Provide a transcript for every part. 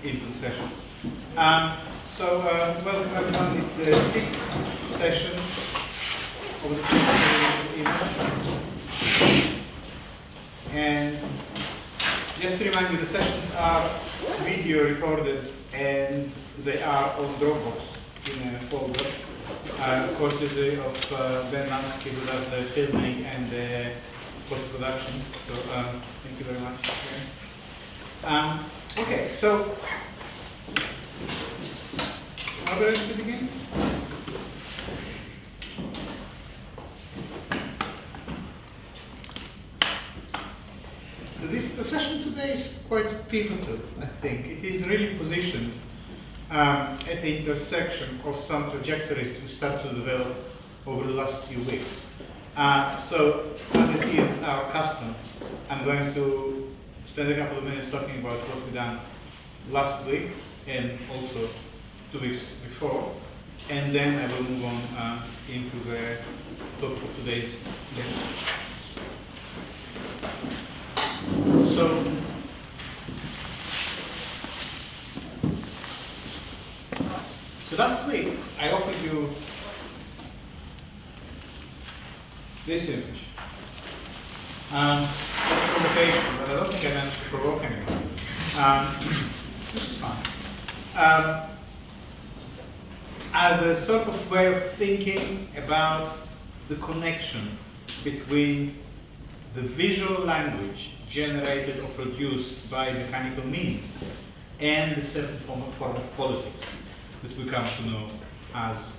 into the session. Welcome everyone. It's the 6th session of the image. And just to remind you, the sessions are video recorded and they are on Dropbox in a folder, courtesy of Ben Lansky, who does the filming and the post-production. So thank you very much. Okay, so are we ready to begin? So the session today is quite pivotal, I think. It is really positioned at the intersection of some trajectories we start to develop over the last few weeks. So, as it is our custom, I'm going to spend a couple of minutes talking about what we've done last week and also 2 weeks before, and then I will move on into the topic of today's lecture. So last week I offered you this image. It's a provocation, but I don't think I managed to provoke anyone. Which is fine. As a sort of way of thinking about the connection between the visual language generated or produced by mechanical means and a certain form of politics that we come to know as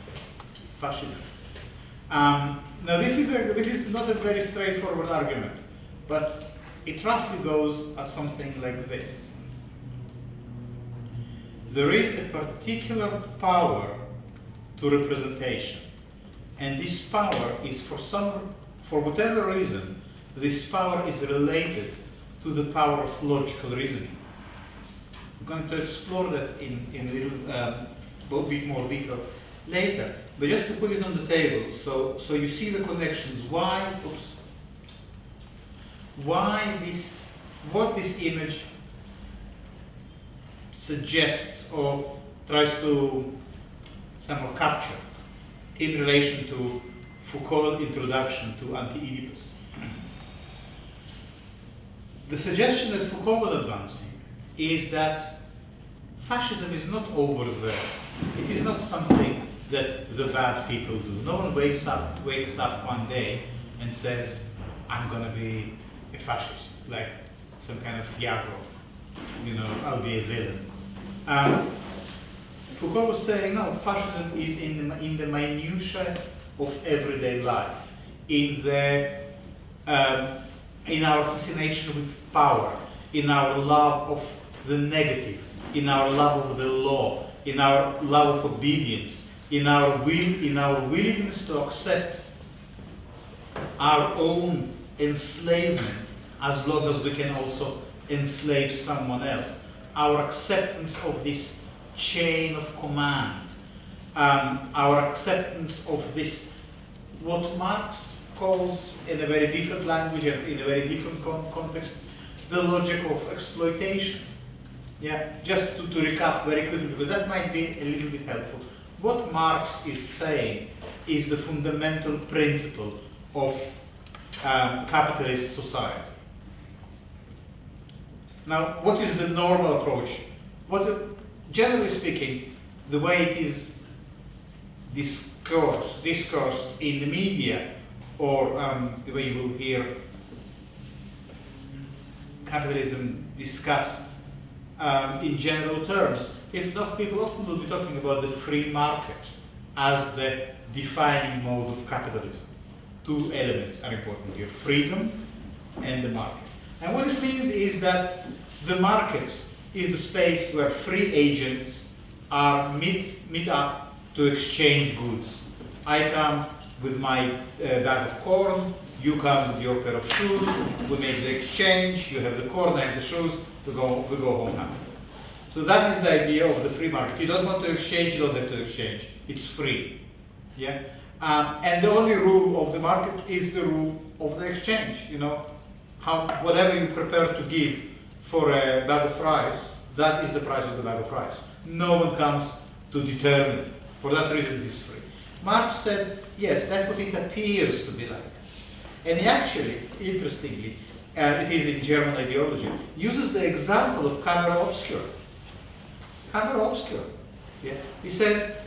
fascism. Now this is not a very straightforward argument, but it roughly goes as something like this. There is a particular power to representation, and this power is for whatever reason, this power is related to the power of logical reasoning. We're going to explore that in a little bit more detail later, but just to put it on the table, so you see the connections. What this image suggests or tries to somehow capture in relation to Foucault's introduction to Anti-Oedipus. The suggestion that Foucault was advancing is that fascism is not over there. It is not something that the bad people do. No one wakes up one day and says, I'm going to be a fascist, like some kind of Iago, I'll be a villain. Foucault was saying, no, fascism is in the minutiae of everyday life, in our fascination with power, in our love of the negative, in our love of the law, in our love of obedience, in our willingness to accept our own enslavement as long as we can also enslave someone else. Our acceptance of this chain of command, our acceptance of this, what Marx calls, in a very different language and in a very different context, the logic of exploitation. Yeah, just to recap very quickly, because that might be a little bit helpful. What Marx is saying is the fundamental principle of capitalist society. Now, what is the normal approach? Generally speaking, the way it is discoursed in the media, or the way you will hear capitalism discussed in general terms, if not, people often will be talking about the free market as the defining mode of capitalism. Two elements are important here, freedom and the market. And what it means is that the market is the space where free agents are meet up to exchange goods. I come with my bag of corn, you come with your pair of shoes, we make the exchange, you have the corn, I have the shoes, we go home happy. So that is the idea of the free market. You don't want to exchange, you don't have to exchange. It's free. Yeah? And the only rule of the market is the rule of the exchange. Whatever you prepare to give for a bag of rice, that is the price of the bag of rice. No one comes to determine it. For that reason, it is free. Marx said, yes, that's what it appears to be like. And he actually, interestingly, it is in German ideology, uses the example of camera obscura. Camera obscura. Yeah? He says,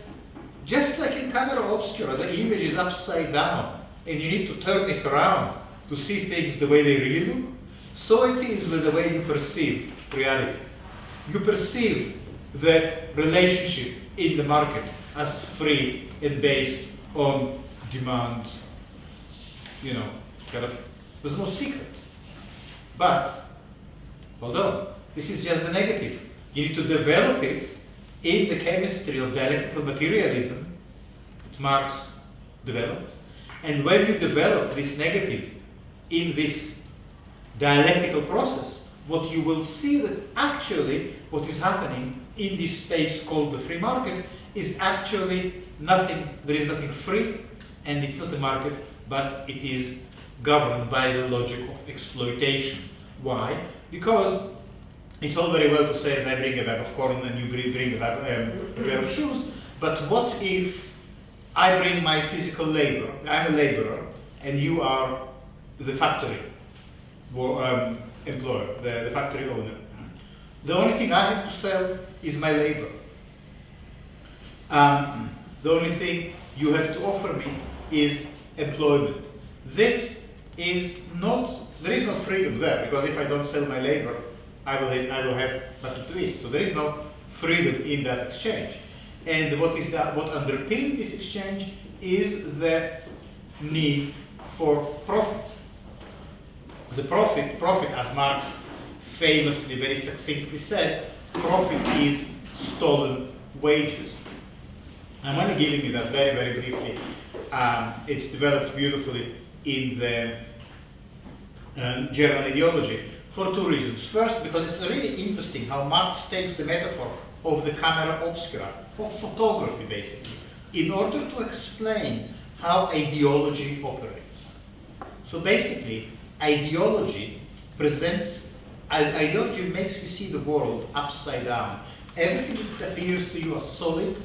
just like in camera obscura, the image is upside down, and you need to turn it around to see things the way they really look. So it is with the way you perceive reality. You perceive the relationship in the market as free and based on demand. You know, kind of, there's no secret. But, hold on, this is just the negative. You need to develop it in the chemistry of dialectical materialism that Marx developed. And when you develop this negative in this dialectical process, what you will see that actually what is happening in this space called the free market is actually nothing, there is nothing free, and it's not a market, but it is governed by the logic of exploitation. Why? Because it's all very well to say that I bring a bag of corn and you bring a pair of shoes, but what if I bring my physical labor, I'm a laborer, and you are the factory employer, the factory owner. The only thing I have to sell is my labor. The only thing you have to offer me is employment. This is not, there is no freedom there, because if I don't sell my labor, I will have nothing to eat. So there is no freedom in that exchange. And what underpins this exchange is the need for profit. The profit, as Marx famously, very succinctly said, profit is stolen wages. I'm only giving you that very, very briefly. It's developed beautifully in the German ideology for two reasons. First, because it's really interesting how Marx takes the metaphor of the camera obscura, of photography basically, in order to explain how ideology operates. So basically, ideology makes you see the world upside down. Everything that appears to you as solid,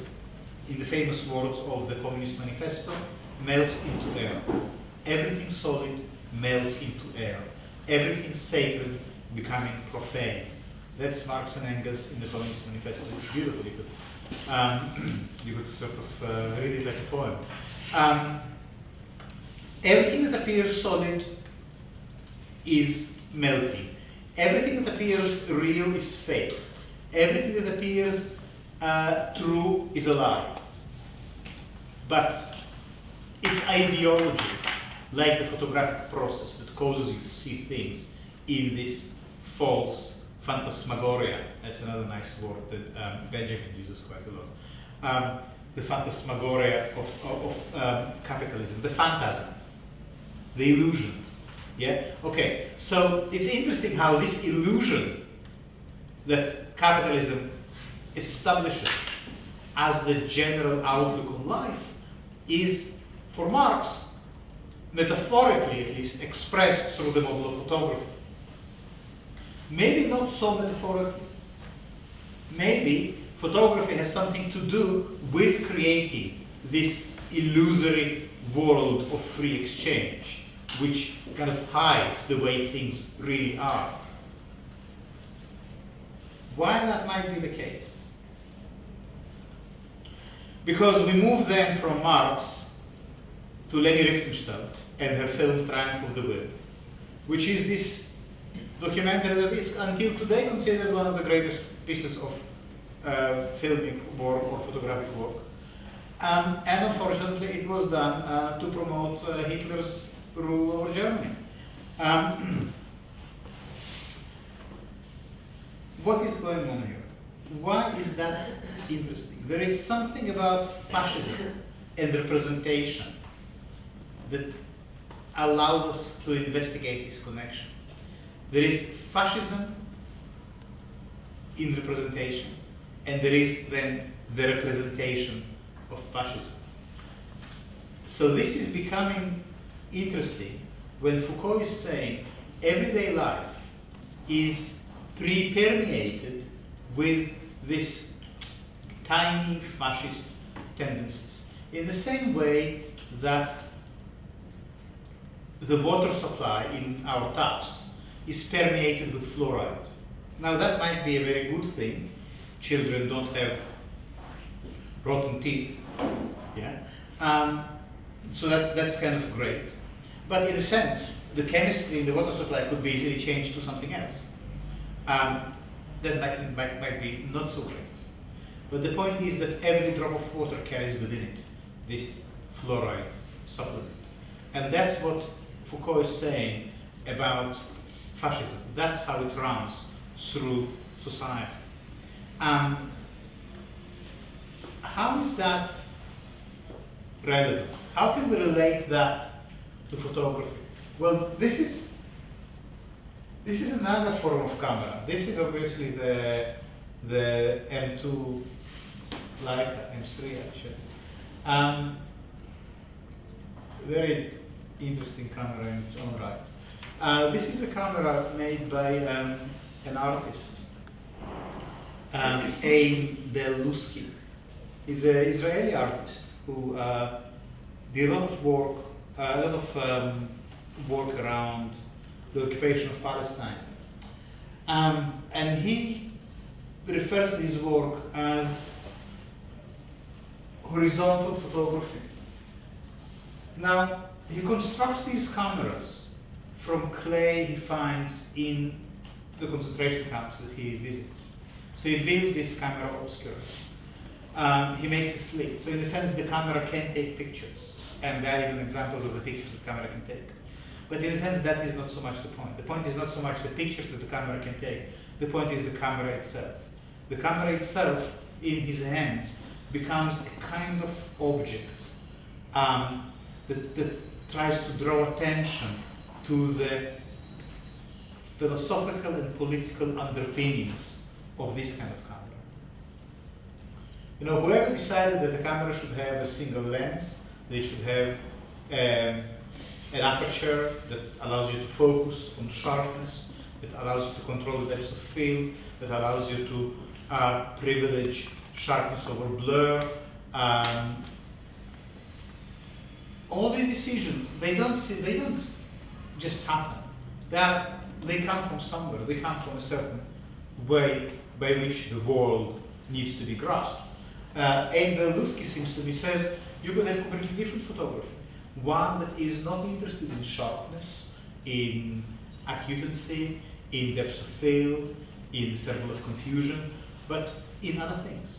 in the famous words of the Communist Manifesto, melts into air. Everything solid melts into air. Everything sacred becoming profane. That's Marx and Engels in the Communist Manifesto. It's beautiful. You could sort of read it like a poem. Everything that appears solid is melting. Everything that appears real is fake. Everything that appears true is a lie. But it's ideology, like the photographic process, that causes you to see things in this false phantasmagoria. That's another nice word that Benjamin uses quite a lot. The phantasmagoria of capitalism, the phantasm, the illusion. Yeah? Okay, so it's interesting how this illusion that capitalism establishes as the general outlook on life is, for Marx, metaphorically at least, expressed through the model of photography. Maybe not so metaphorically. Maybe photography has something to do with creating this illusory world of free exchange, which kind of hides the way things really are. Why that might be the case? Because we move then from Marx to Leni Riefenstahl and her film Triumph of the Will, which is this documentary that is until today considered one of the greatest pieces of filmic work or photographic work. And unfortunately it was done to promote Hitler's rule over Germany. What is going on here? Why is that interesting? There is something about fascism and representation that allows us to investigate this connection. There is fascism in representation, and there is then the representation of fascism. So this is becoming interesting when Foucault is saying everyday life is pre-permeated with these tiny fascist tendencies. In the same way that the water supply in our taps is permeated with fluoride. Now that might be a very good thing. Children don't have rotten teeth, yeah. So that's kind of great. But in a sense, the chemistry in the water supply could be easily changed to something else. That might be not so great. But the point is that every drop of water carries within it this fluoride supplement. And that's what Foucault is saying about fascism. That's how it runs through society. How is that relevant? How can we relate that to photography? Well, this is another form of camera. This is obviously the M2 Leica, M3 actually. Very interesting camera in its own right. This is a camera made by an artist, Aim Belusky. He's an Israeli artist who did a lot of work around the occupation of Palestine. And he refers to his work as horizontal photography. Now, he constructs these cameras from clay he finds in the concentration camps that he visits. So he builds this camera obscura. He makes a slit. So in a sense, the camera can take pictures. And there are even examples of the pictures the camera can take. But in a sense, that is not so much the point. The point is not so much the pictures that the camera can take. The point is the camera itself. The camera itself, in his hands, becomes a kind of object that tries to draw attention to the philosophical and political underpinnings of this kind of camera. You know, whoever decided that the camera should have a single lens, they should have an aperture that allows you to focus on sharpness, that allows you to control the depth of field, that allows you to privilege sharpness over blur. All these decisions, they don't just happen. They come from somewhere. They come from a certain way by which the world needs to be grasped. And Belusky seems to be says you will have completely different photography. One that is not interested in sharpness, in accutancy, in depth of field, in the circle of confusion, but in other things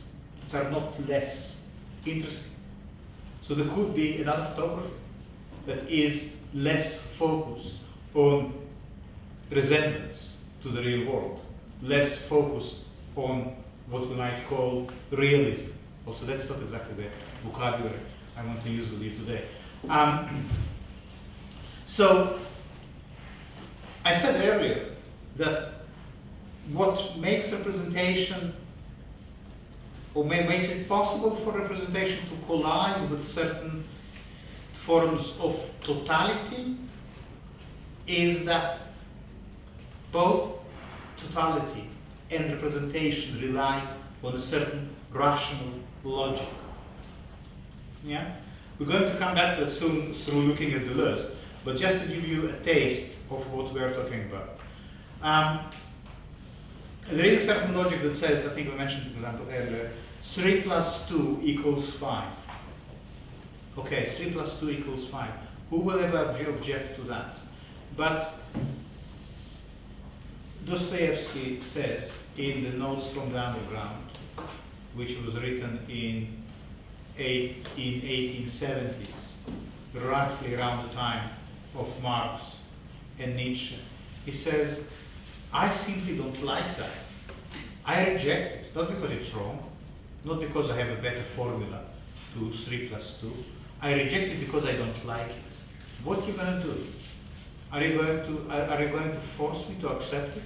that are not less interesting. So there could be another photography that is less focused on resemblance to the real world, less focused on what we might call realism. Also, that's not exactly the vocabulary I want to use with you today. So, I said earlier that what makes representation, or makes it possible for representation to collide with certain forms of totality, is that both totality and representation rely on a certain rational logic. Yeah? We're going to come back to that soon through looking at Deleuze, but just to give you a taste of what we're talking about. There is a certain logic that says, I think we mentioned an example earlier, 3 plus 2 equals 5. Okay, 3 plus 2 equals 5. Who will ever object to that? But Dostoevsky says in the Notes from the Underground, which was written in 1870s, roughly around the time of Marx and Nietzsche, he says, I simply don't like that. I reject it, not because it's wrong, not because I have a better formula to 3 plus 2. I reject it because I don't like it. What are you going to do? Are you going to force me to accept it?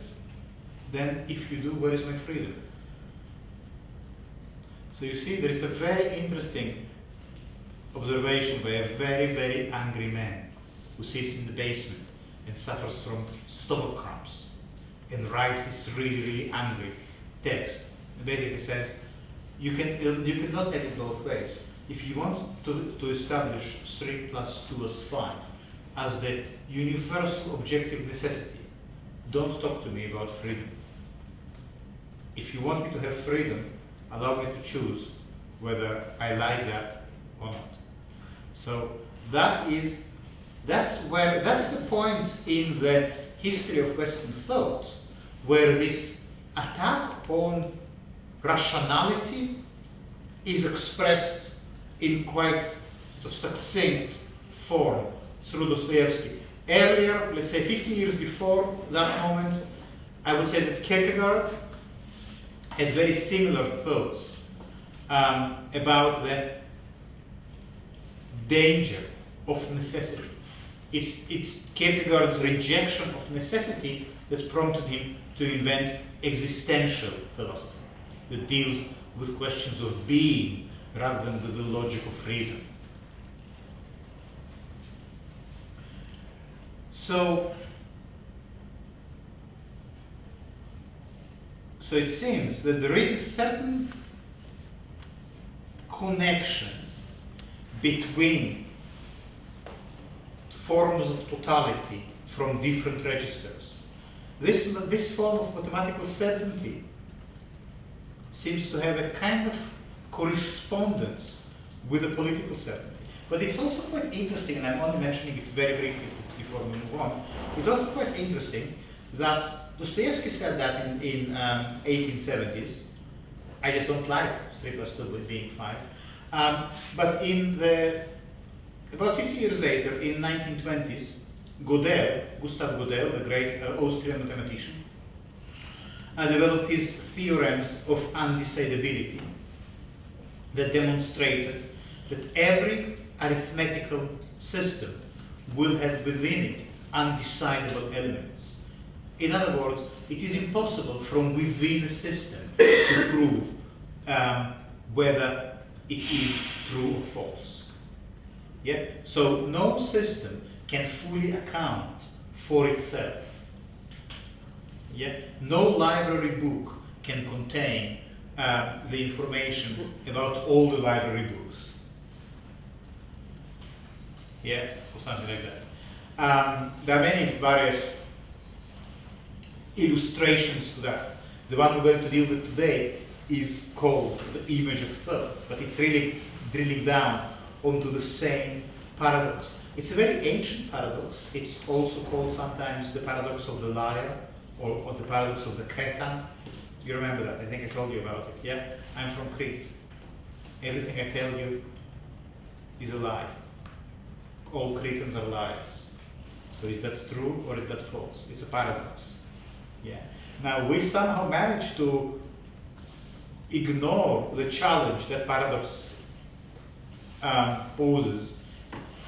Then if you do, where is my freedom? So you see, there is a very interesting observation by a very, very angry man who sits in the basement and suffers from stomach cramps and writes this really, really angry text It basically says you cannot have it both ways. If you want to establish 3 plus 2 as 5 as the universal objective necessity, don't talk to me about freedom. If you want me to have freedom, allow me to choose whether I like that or not. So that's the point in the history of Western thought where this attack on rationality is expressed in quite succinct form through Dostoevsky. Earlier, let's say 50 years before that moment, I would say that Kierkegaard had very similar thoughts about the danger of necessity. It's Kierkegaard's rejection of necessity that prompted him to invent existential philosophy that deals with questions of being rather than with the logic of reason. So it seems that there is a certain connection between forms of totality from different registers. This form of mathematical certainty seems to have a kind of correspondence with the political certainty. But it's also quite interesting, and I'm only mentioning it very briefly before we move on, it's also quite interesting that Dostoevsky said that in 1870s. I just don't like 3 plus 2 being 5. But about 50 years later, in 1920s, Gustav Gödel, the great Austrian mathematician, developed his theorems of undecidability that demonstrated that every arithmetical system will have within it undecidable elements. In other words, it is impossible from within a system to prove whether it is true or false. Yeah? So no system can fully account for itself. Yeah? No library book can contain the information about all the library books. Yeah, or something like that. There are many various illustrations to that. The one we're going to deal with today is called the image of thought, but it's really drilling down onto the same paradox. It's a very ancient paradox. It's also called sometimes the paradox of the liar or the paradox of the Cretan. You remember that? I think I told you about it, yeah? I'm from Crete. Everything I tell you is a lie. All Cretans are liars. So is that true or is that false? It's a paradox. Yeah. Now we somehow manage to ignore the challenge that paradox poses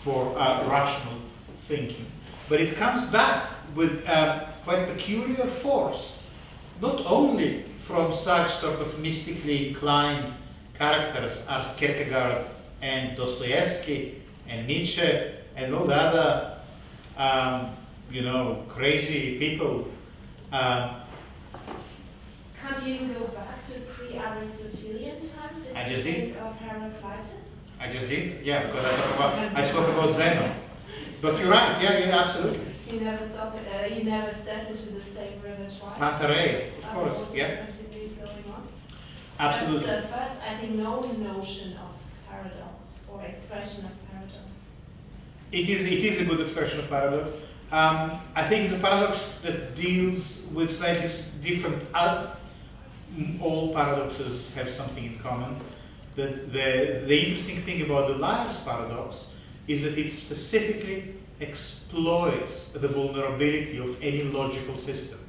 for rational thinking. But it comes back with quite peculiar force, not only from such sort of mystically inclined characters as Kierkegaard and Dostoevsky and Nietzsche and all the other crazy people. Can't you even go back to pre-Aristotelian times? I just did. Think of Heraclitus? I just did, yeah, because I spoke about Zeno. But you're right, yeah, absolutely. You never step into the same river twice. Pantarei, of course, yeah. Absolutely. That's the first, I think, known notion of paradox or expression of paradox. It is a good expression of paradox. I think it's a paradox that deals with slightly different. All paradoxes have something in common. The interesting thing about the liar's paradox is that it specifically exploits the vulnerability of any logical system.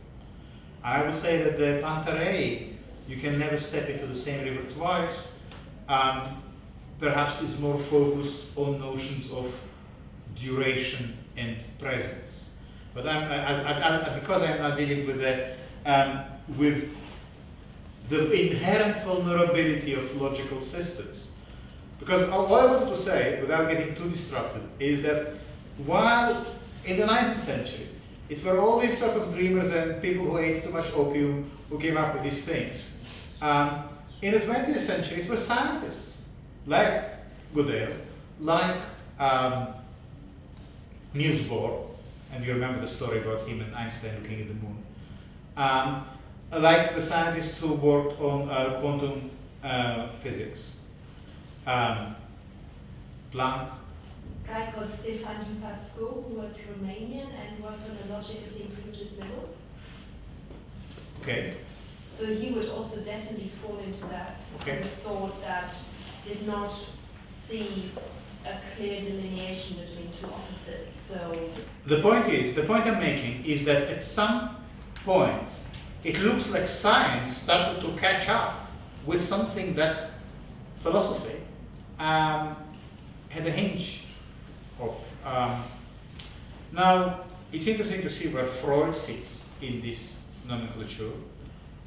I would say that the Pantarei, you can never step into the same river twice, perhaps is more focused on notions of duration and presence. But because I'm now dealing with the inherent vulnerability of logical systems. Because all I wanted to say, without getting too distracted, is that while in the 19th century, it were all these sort of dreamers and people who ate too much opium who came up with these things, In the 20th century, it was scientists like Goodale, like Niels Bohr, and you remember the story about him and Einstein looking at the moon, like the scientists who worked on quantum physics, Planck. A guy called Stefan Pascu, who was Romanian and worked on the logic of the included middle. Okay. So he would also definitely fall into that Okay. thought that did not see a clear delineation between two opposites. So The point I'm making is that at some point, it looks like science started to catch up with something that philosophy had a hinge of. Now, it's interesting to see where Freud sits in this nomenclature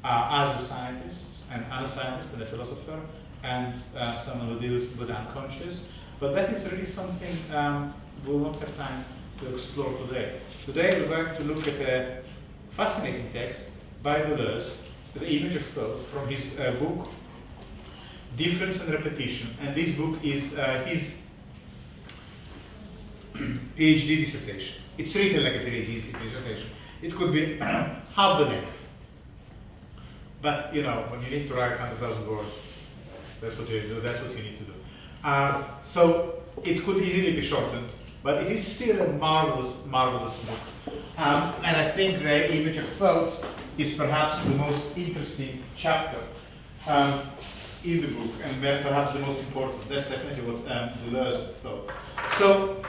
as a scientist and a scientist and a philosopher and someone who deals with the unconscious. But that is really something we won't have time to explore today. Today we're going to look at a fascinating text by Deleuze, The Image of Thought, from his book Difference and Repetition. And this book is his PhD dissertation. It's written like a PhD dissertation. It could be half the length. But you know, when you need to write 100,000 words, that's what you do. That's what you need to do. So it could easily be shortened, but it is still a marvelous, marvelous book. And I think The Image of Thought is perhaps the most interesting chapter in the book, and perhaps the most important. That's definitely what Deleuze thought. So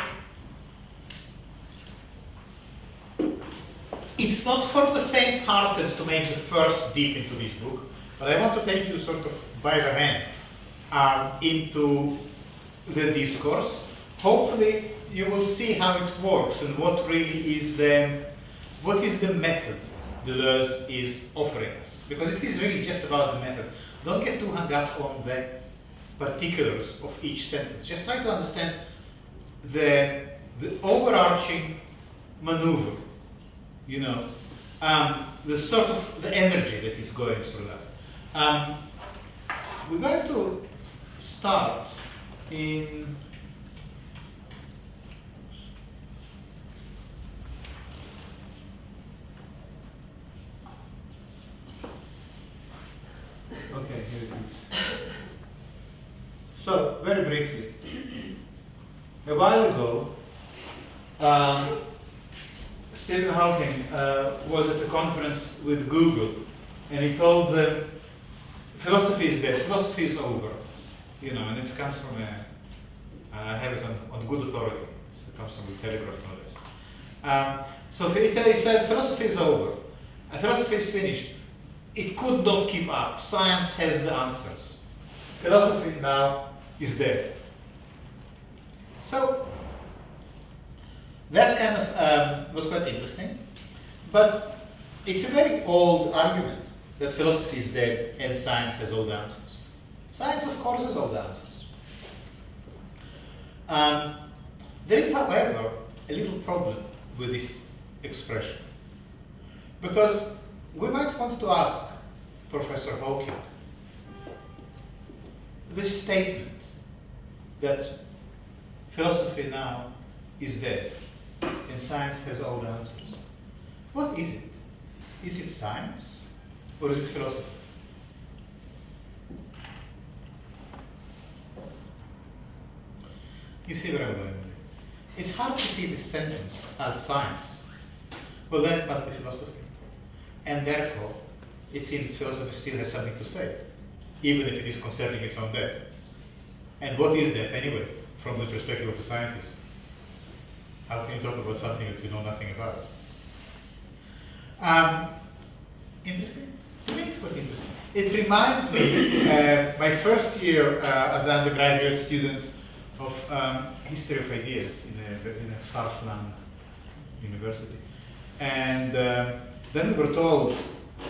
it's not for the faint-hearted to make the first dip into this book, but I want to take you sort of by the hand into the discourse. Hopefully you will see how it works and what really is the method Deleuze is offering us. Because it is really just about the method. Don't get too hung up on the particulars of each sentence. Just try to understand the overarching maneuver, you know, the sort of the energy that is going through that. We're going to start in okay, here it is. So, very briefly, a while ago, Stephen Hawking was at a conference with Google, and he told them, philosophy is dead, philosophy is over, you know, and it comes from I have it on good authority. It comes from the Telegraph, no less. So he said, philosophy is over, philosophy is finished. It could not keep up. Science has the answers. Philosophy now is dead. So that kind of was quite interesting, but it's a very old argument that philosophy is dead and science has all the answers. Science, of course, has all the answers. There is, however, a little problem with this expression, because we might want to ask Professor Hawking this statement that philosophy now is dead and science has all the answers. What is it? Is it science or is it philosophy? You see where I'm going with it. It's hard to see this sentence as science. Well, then it must be philosophy. And therefore, it seems philosophy still has something to say, even if it is concerning its own death. And what is death anyway, from the perspective of a scientist? How can you talk about something that you know nothing about? Interesting? To me, it's quite interesting. It reminds me, my first year as an undergraduate student of history of ideas in a far-flung university. And then we were told,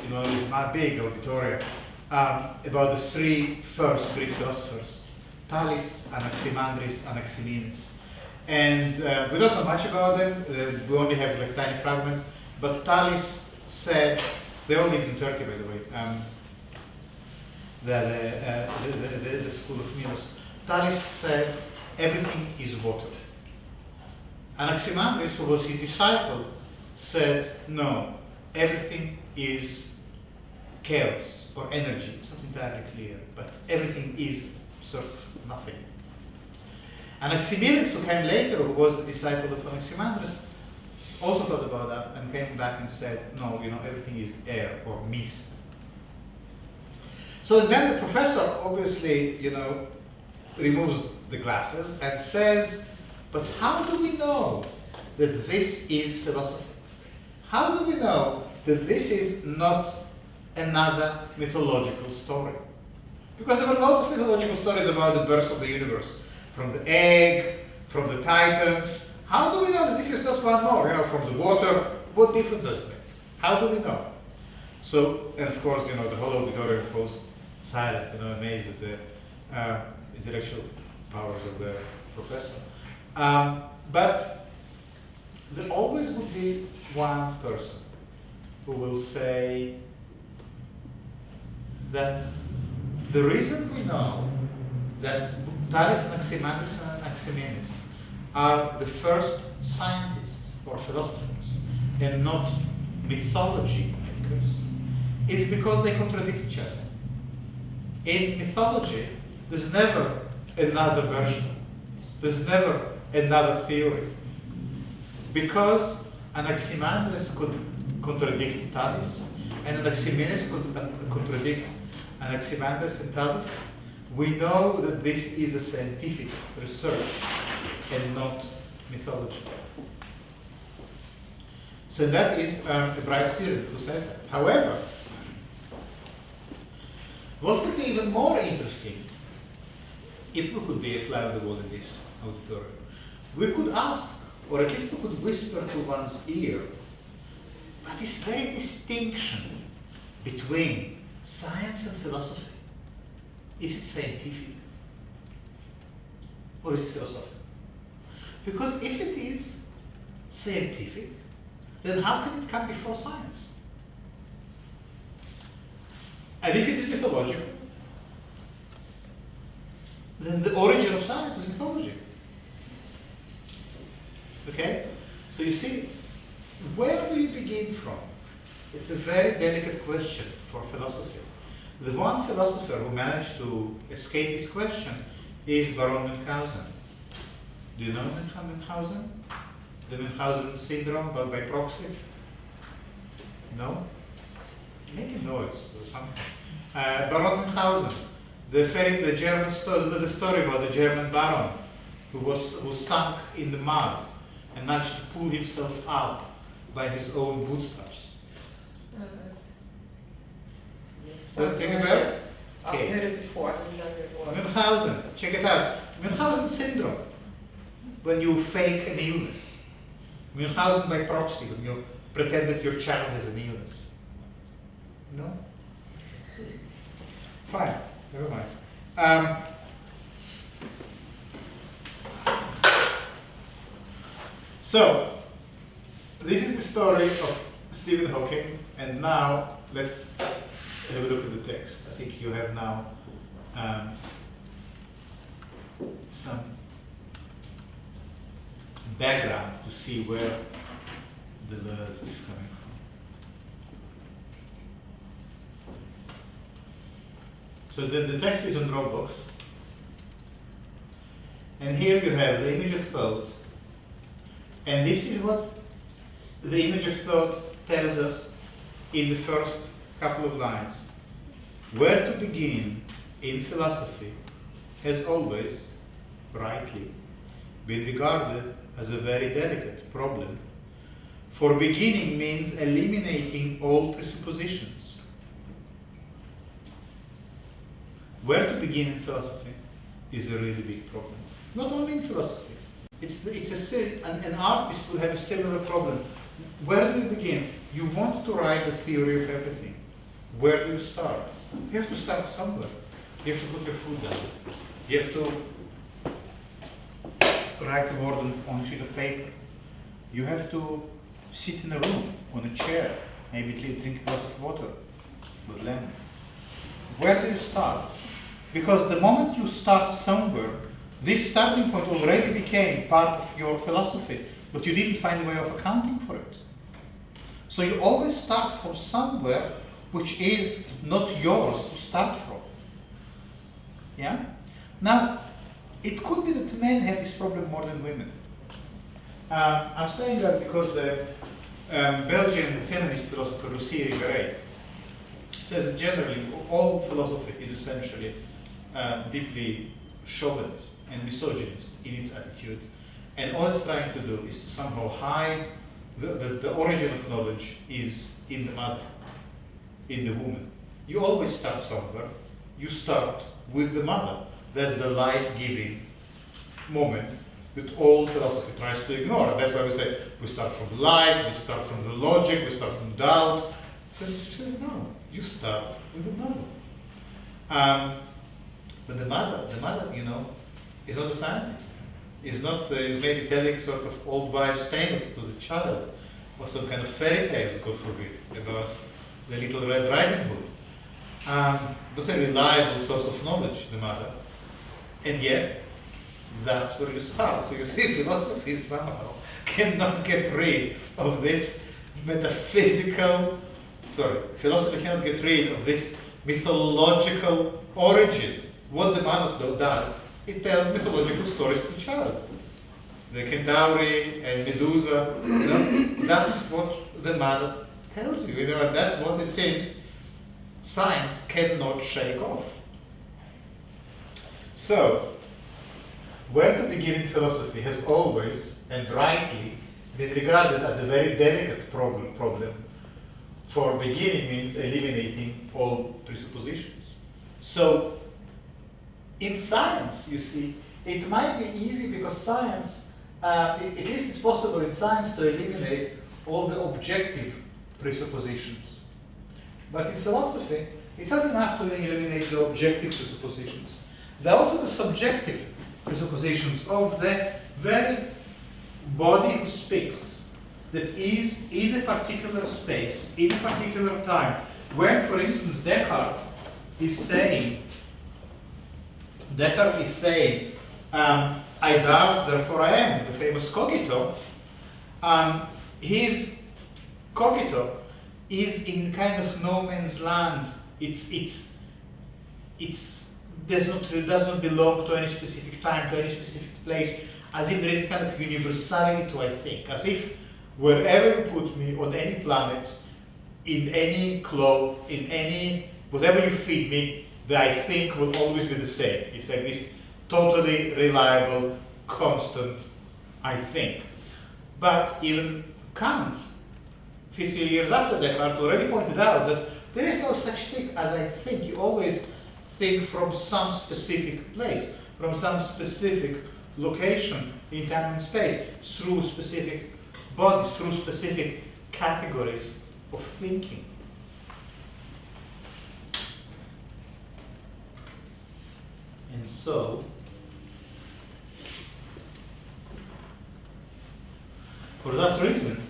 you know, in my big auditorium, about the three first Greek philosophers, Thales, Anaximandris, Anaximenes. And we don't know much about them, we only have like tiny fragments, but Thales said, they all lived in Turkey, by the way. the school of Milos. Thales said everything is water. Anaximandris, who was his disciple, said no, everything is chaos or energy. It's not entirely clear, but everything is sort of nothing. Anaximenes, who came later, who was the disciple of Anaximandris, also thought about that and came back and said, no, everything is air or mist. So then the professor obviously, removes the glasses and says, but how do we know that this is philosophy? How do we know that this is not another mythological story? Because there were lots of mythological stories about the birth of the universe, from the egg, from the Titans. How do we know that this is not one more? From the water, what difference does it make? How do we know? So, and of course, the whole auditorium falls silent, amazed at the intellectual powers of the professor. But there always would be one person who will say that the reason we know that Thales, Anaximandris, and Anaximenes are the first scientists or philosophers and not mythology makers is because they contradict each other. In mythology, there's never another version. There's never another theory. Because Anaximandris could contradict Thales, and Anaximenes could contradict Anaximandris and Thales, we know that this is a scientific research and not mythology. So that is a bright student who says that. However, what would be even more interesting, if we could be a fly on the wall in this auditorium, we could ask, or at least we could whisper to one's ear, but this very distinction between science and philosophy, is it scientific? Or is it philosophical? Because if it is scientific, then how can it come before science? And if it is mythological, then the origin of science is mythology. Okay? So you see, where do you begin from? It's a very delicate question for philosophy. The one philosopher who managed to escape this question is Baron Münchhausen. Do you know Münchhausen? The Münchhausen syndrome, but by proxy? No? Make a noise or something. Baron Münchhausen, the German story, the story about the German baron who sunk in the mud and managed to pull himself out by his own bootstraps. Does it ring a bell? I've heard it before, I didn't know who it was. Münchhausen, check it out. Münchhausen syndrome, when you fake an illness. Münchhausen by proxy, when you pretend that your child has an illness. No? Fine, never mind. So, this is the story of Stephen Hawking, and now let's have a look at the text. I think you have now some background to see where the Deleuze is coming from. So the text is on Dropbox. And here you have the image of thought. And this is what the image of thought tells us in the first couple of lines. Where to begin in philosophy has always, rightly, been regarded as a very delicate problem. For beginning means eliminating all presuppositions. Where to begin in philosophy is a really big problem. Not only in philosophy. An artist will have a similar problem. Where do you begin? You want to write a theory of everything. Where do you start? You have to start somewhere. You have to put your foot down. You have to write a word on a sheet of paper. You have to sit in a room, on a chair, maybe drink a glass of water with lemon. Where do you start? Because the moment you start somewhere, this starting point already became part of your philosophy, but you didn't find a way of accounting for it. So you always start from somewhere which is not yours to start from. Yeah? Now, it could be that men have this problem more than women. I'm saying that because the Belgian feminist philosopher Lucie Rigaret says that generally all philosophy is essentially deeply chauvinist and misogynist in its attitude, and all it's trying to do is to somehow hide the origin of knowledge is in the mother, in the woman. You always start somewhere. You start with the mother. That's the life-giving moment that all philosophy tries to ignore. And that's why we say we start from light, we start from the logic, we start from doubt. So she says, no, you start with the mother. But the mother, is not a scientist. Is maybe telling sort of old wives' tales to the child, or some kind of fairy tales, God forbid, about the Little Red Riding Hood. Not a reliable source of knowledge, the mother. And yet, that's where you start. So you see, philosophy somehow cannot get rid of this philosophy cannot get rid of this mythological origin. What the mother does, it tells mythological stories to the child. The Centauri and Medusa, that's what the mother tells you. And that's what it seems science cannot shake off. So, where to begin in philosophy has always, and rightly, been regarded as a very delicate problem. For beginning means eliminating all presuppositions. So, in science, you see, it might be easy because science, at least it's possible in science to eliminate all the objective presuppositions. But in philosophy, it's not enough to eliminate the objective presuppositions. There are also the subjective presuppositions of the very body who speaks, that is in a particular space, in a particular time. When, for instance, Descartes is saying, I doubt, therefore I am, the famous cogito, his cogito is in kind of no man's land. It does not belong to any specific time, to any specific place, as if there is a kind of universality to I think, as if wherever you put me on any planet, in any cloth, in any, whatever you feed me, the I think will always be the same. It's like this totally reliable, constant I think. But even Kant, 50 years after Descartes, already pointed out that there is no such thing as I think. You always think from some specific place, from some specific location in time and space, through specific bodies, through specific categories of thinking. And so, for that reason,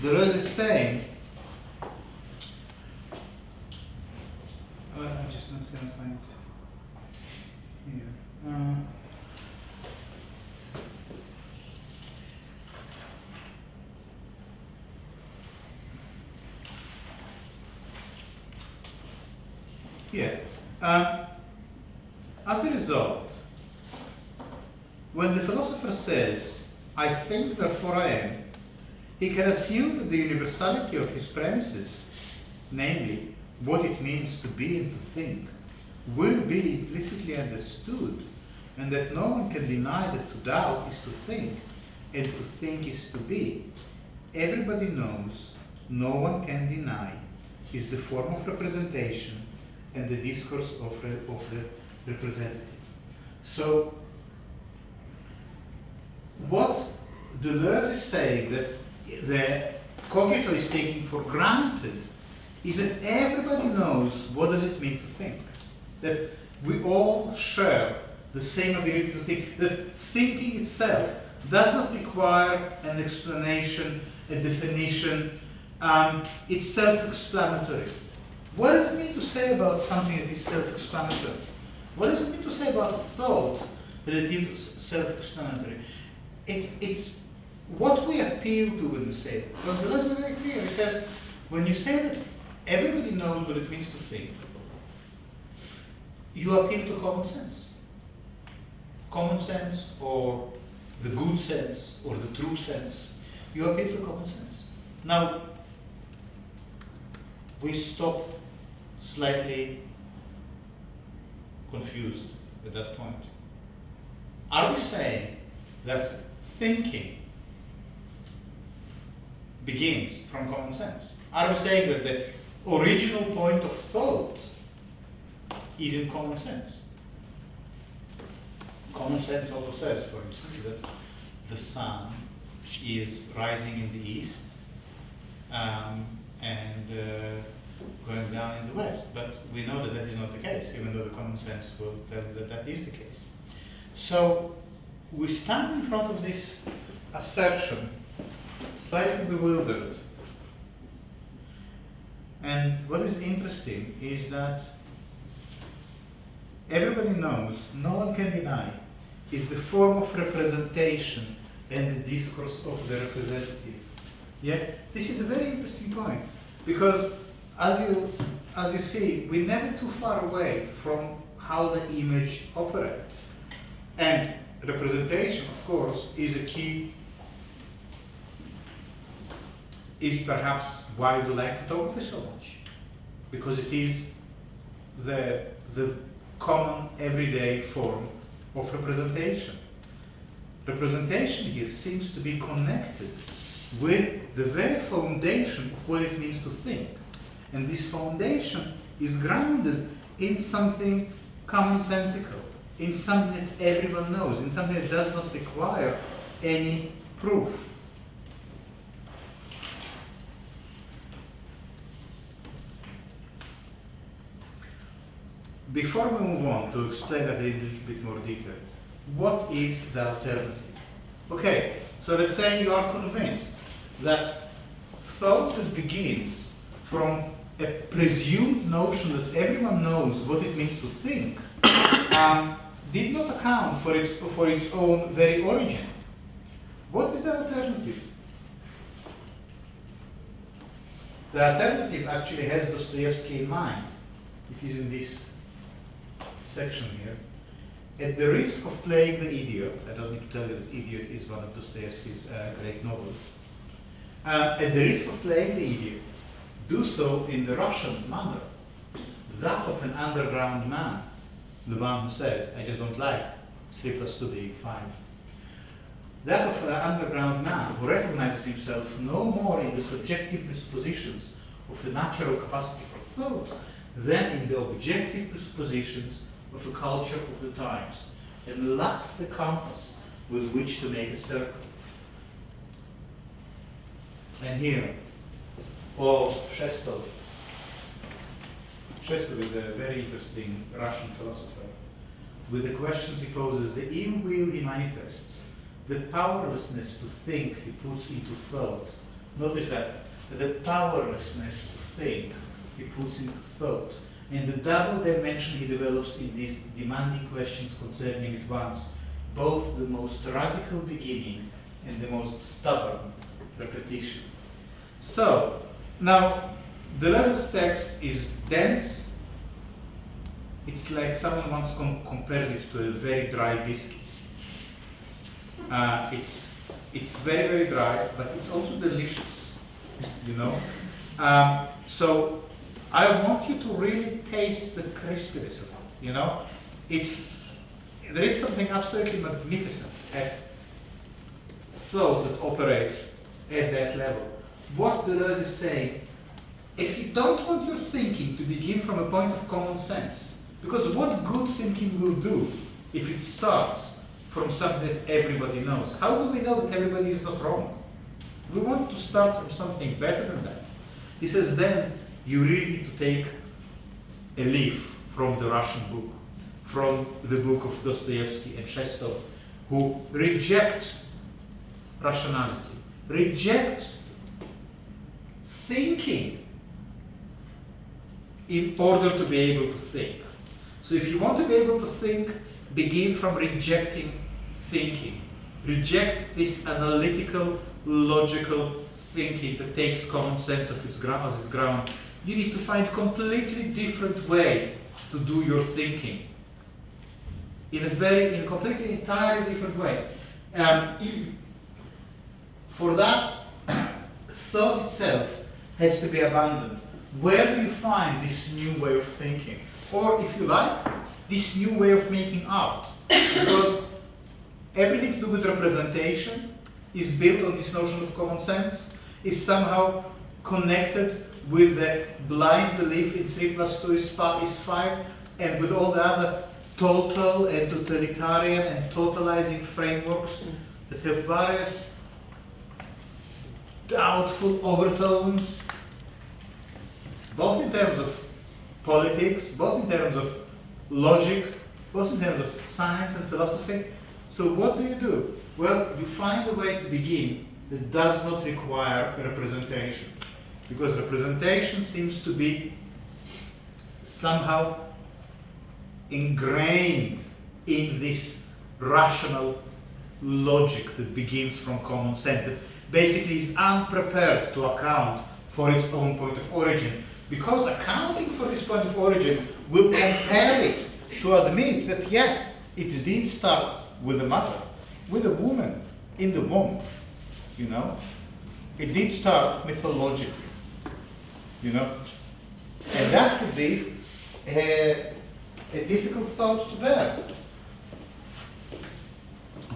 there is this saying, I'm just not going to find it here. As a result, when the philosopher says, I think, therefore I am, he can assume that the universality of his premises, namely, what it means to be and to think, will be implicitly understood, and that no one can deny that to doubt is to think, and to think is to be. Everybody knows, no one can deny, is the form of representation and the discourse of the representative. So, what Deleuze is saying that the cogito is taking for granted is that everybody knows what does it mean to think. That we all share the same ability to think, that thinking itself does not require an explanation, a definition. It's self-explanatory. What does it mean to say about something that is self-explanatory? What does it mean to say about a thought that it is self-explanatory? What we appeal to when we say it, well, the lesson is very clear. It says, when you say that everybody knows what it means to think, you appeal to common sense. Common sense, or the good sense, or the true sense. You appeal to common sense. Now, we stop slightly confused at that point. Are we saying that thinking begins from common sense? Are we saying that the original point of thought is in common sense? Common sense also says, for instance, that the sun is rising in the east and going down in the west. But we know that that is not the case, even though the common sense will tell that that is the case. So we stand in front of this assertion, slightly bewildered. And what is interesting is that everybody knows, no one can deny, is the form of representation and the discourse of the representative. Yeah, this is a very interesting point, because as you see, we're never too far away from how the image operates. And representation, of course, is a key, is perhaps why we like photography so much, because it is the common everyday form of representation. Representation here seems to be connected with the very foundation of what it means to think. And this foundation is grounded in something commonsensical, in something that everyone knows, in something that does not require any proof. Before we move on to explain that in a little bit more detail, what is the alternative? Okay, so let's say you are convinced that thought that begins from a presumed notion that everyone knows what it means to think did not account for its own very origin. What is the alternative? The alternative actually has Dostoevsky in mind. It is in this section here. At the risk of playing the idiot, I don't need to tell you that Idiot is one of Dostoevsky's great novels. At the risk of playing the idiot, do so in the Russian manner, that of an underground man, the one who said, I just don't like 3 + 2 being 5. That of an underground man who recognizes himself no more in the subjective presuppositions of a natural capacity for thought than in the objective presuppositions of a culture of the times, and lacks the compass with which to make a circle. And here, Shestov. Shestov is a very interesting Russian philosopher. With the questions he poses, the ill will he manifests, the powerlessness to think he puts into thought. Notice that, the powerlessness to think he puts into thought, and the double dimension he develops in these demanding questions concerning at once both the most radical beginning and the most stubborn repetition. So, now, Deleuze's text is dense. It's like someone once compared it to a very dry biscuit. It's very, very dry, but it's also delicious, you know. So I want you to really taste the crispiness of it, you know. There is something absolutely magnificent at thought that operates at that level. What Deleuze is saying, if you don't want your thinking to begin from a point of common sense, because what good thinking will do if it starts from something that everybody knows? How do we know that everybody is not wrong? We want to start from something better than that. He says, then you really need to take a leaf from the Russian book, from the book of Dostoevsky and Shestov, who reject rationality, reject thinking in order to be able to think. So if you want to be able to think, begin from rejecting thinking. Reject this analytical, logical thinking that takes common sense as its ground. You need to find a completely different way to do your thinking. In a completely, entirely different way. For that, thought itself has to be abandoned. Where do you find this new way of thinking? Or, if you like, this new way of making art? Because everything to do with representation is built on this notion of common sense, is somehow connected with the blind belief in 3 + 2 is 5, and with all the other total and totalitarian and totalizing frameworks that have various doubtful overtones, both in terms of politics, both in terms of logic, both in terms of science and philosophy. So what do? Well, you find a way to begin that does not require a representation, because representation seems to be somehow ingrained in this rational logic that begins from common sense, that basically is unprepared to account for its own point of origin, because accounting for this point of origin will compel it to admit that yes, it did start with a mother, with a woman in the womb, you know. It did start mythologically, you know. And that could be a difficult thought to bear.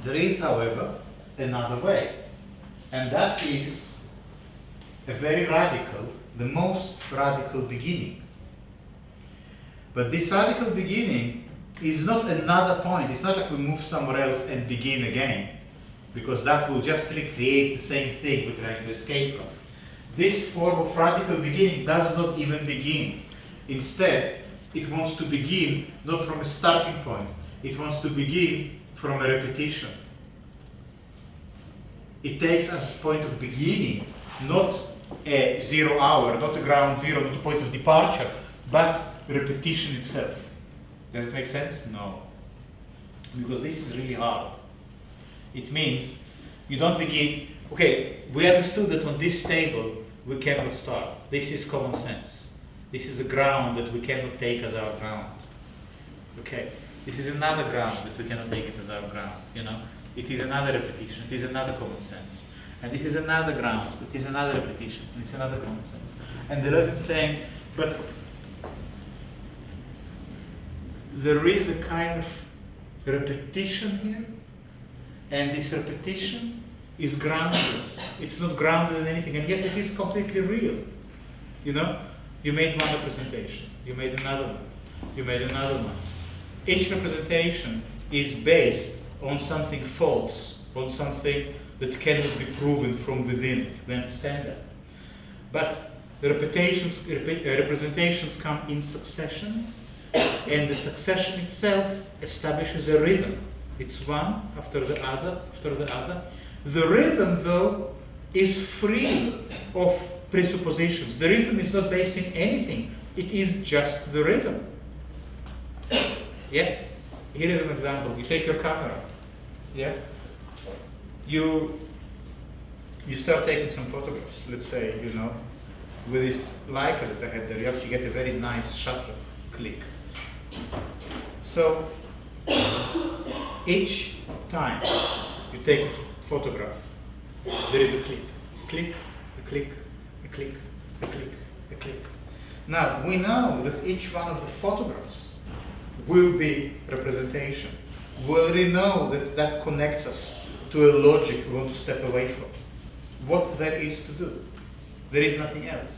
There is, however, another way, and that is a very radical, the most radical beginning. But this radical beginning is not another point. It's not like we move somewhere else and begin again, because that will just recreate the same thing we're trying to escape from. This form of radical beginning does not even begin. Instead, it wants to begin not from a starting point. It wants to begin from a repetition. It takes as a point of beginning not a 0 hour, not a ground zero, not a point of departure, but repetition itself. Does it make sense? No. Because this is really hard. It means you don't begin, okay, we understood that on this table we cannot start. This is common sense. This is a ground that we cannot take as our ground. Okay, this is another ground that we cannot take it as our ground, you know. It is another repetition, it is another common sense. And this is another ground, it is another repetition, and it's another common sense. And there isn't saying, but there is a kind of repetition here, and this repetition is groundless. It's not grounded in anything, and yet it is completely real. You know, you made one representation, you made another one, you made another one. Each representation is based on something false, on something that cannot be proven from within it. We understand that. But the representations come in succession, and the succession itself establishes a rhythm. It's one after the other, after the other. The rhythm, though, is free of presuppositions. The rhythm is not based in anything. It is just the rhythm. Yeah? Here is an example. You take your camera. Yeah? You start taking some photographs. Let's say, you know, with this Leica that I had there, you actually get a very nice shutter click. So, each time you take a photograph, there is a click. Click, a click, a click, a click, a click. Now, we know that each one of the photographs will be representation. We already know that that connects us to a logic we want to step away from. What there is to do. There is nothing else.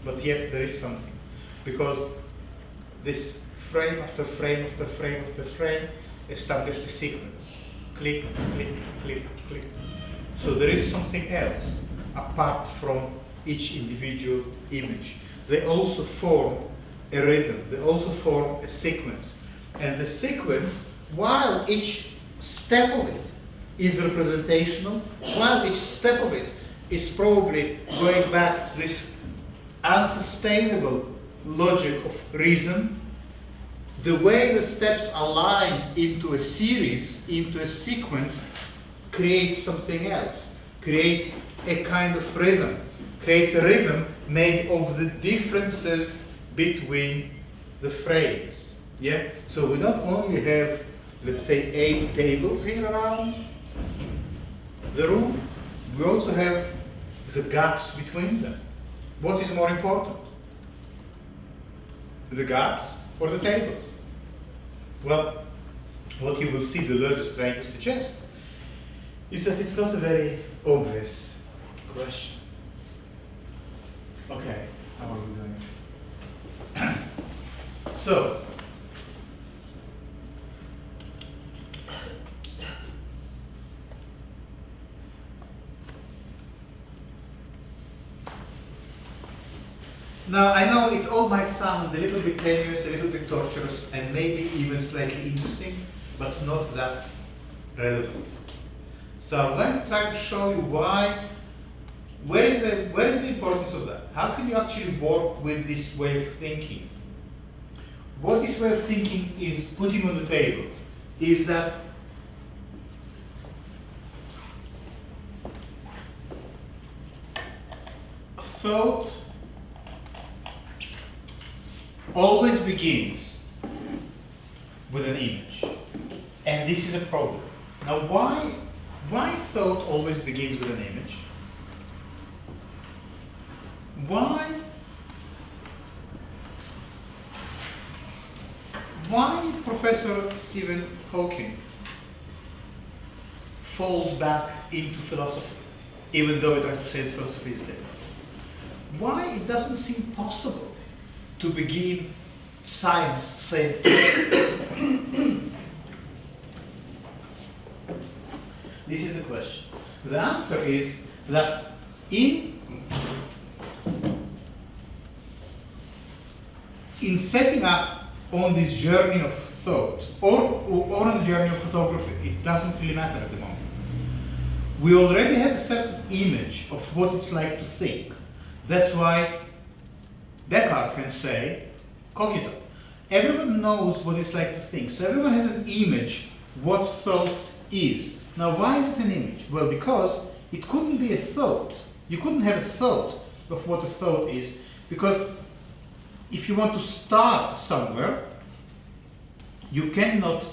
But yet there is something. Because this frame after frame after frame after frame established a sequence. Click, click, click, click. So there is something else apart from each individual image. They also form a rhythm. They also form a sequence. And the sequence, while each step of it is representational, while each step of it is probably going back to this unsustainable logic of reason, the way the steps align into a series, into a sequence, creates something else, creates a kind of rhythm, creates a rhythm made of the differences between the frames. Yeah? So we don't only have, let's say, 8 tables here around the room, we also have the gaps between them. What is more important? The gaps or the tables? Well, what you will see Deleuze is trying to suggest is that it's not a very obvious question. Okay, how are we doing? So, now I know it all might sound a little bit tenuous, a little bit torturous, and maybe even slightly interesting, but not that relevant. So I'm going to try to show you where is the importance of that? How can you actually work with this way of thinking? What this way of thinking is putting on the table is that thought always begins with an image. And this is a problem. Now why thought always begins with an image? Why Professor Stephen Hawking falls back into philosophy, even though he tries to say that philosophy is dead? Why it doesn't seem possible to begin science saying this is the question. The answer is that in setting up on this journey of thought, or on the journey of photography, it doesn't really matter at the moment. We already have a certain image of what it's like to think. That's why Descartes can say, cogito. Everyone knows what it's like to think, so everyone has an image what thought is. Now, why is it an image? Well, because it couldn't be a thought. You couldn't have a thought of what a thought is, because if you want to start somewhere, you cannot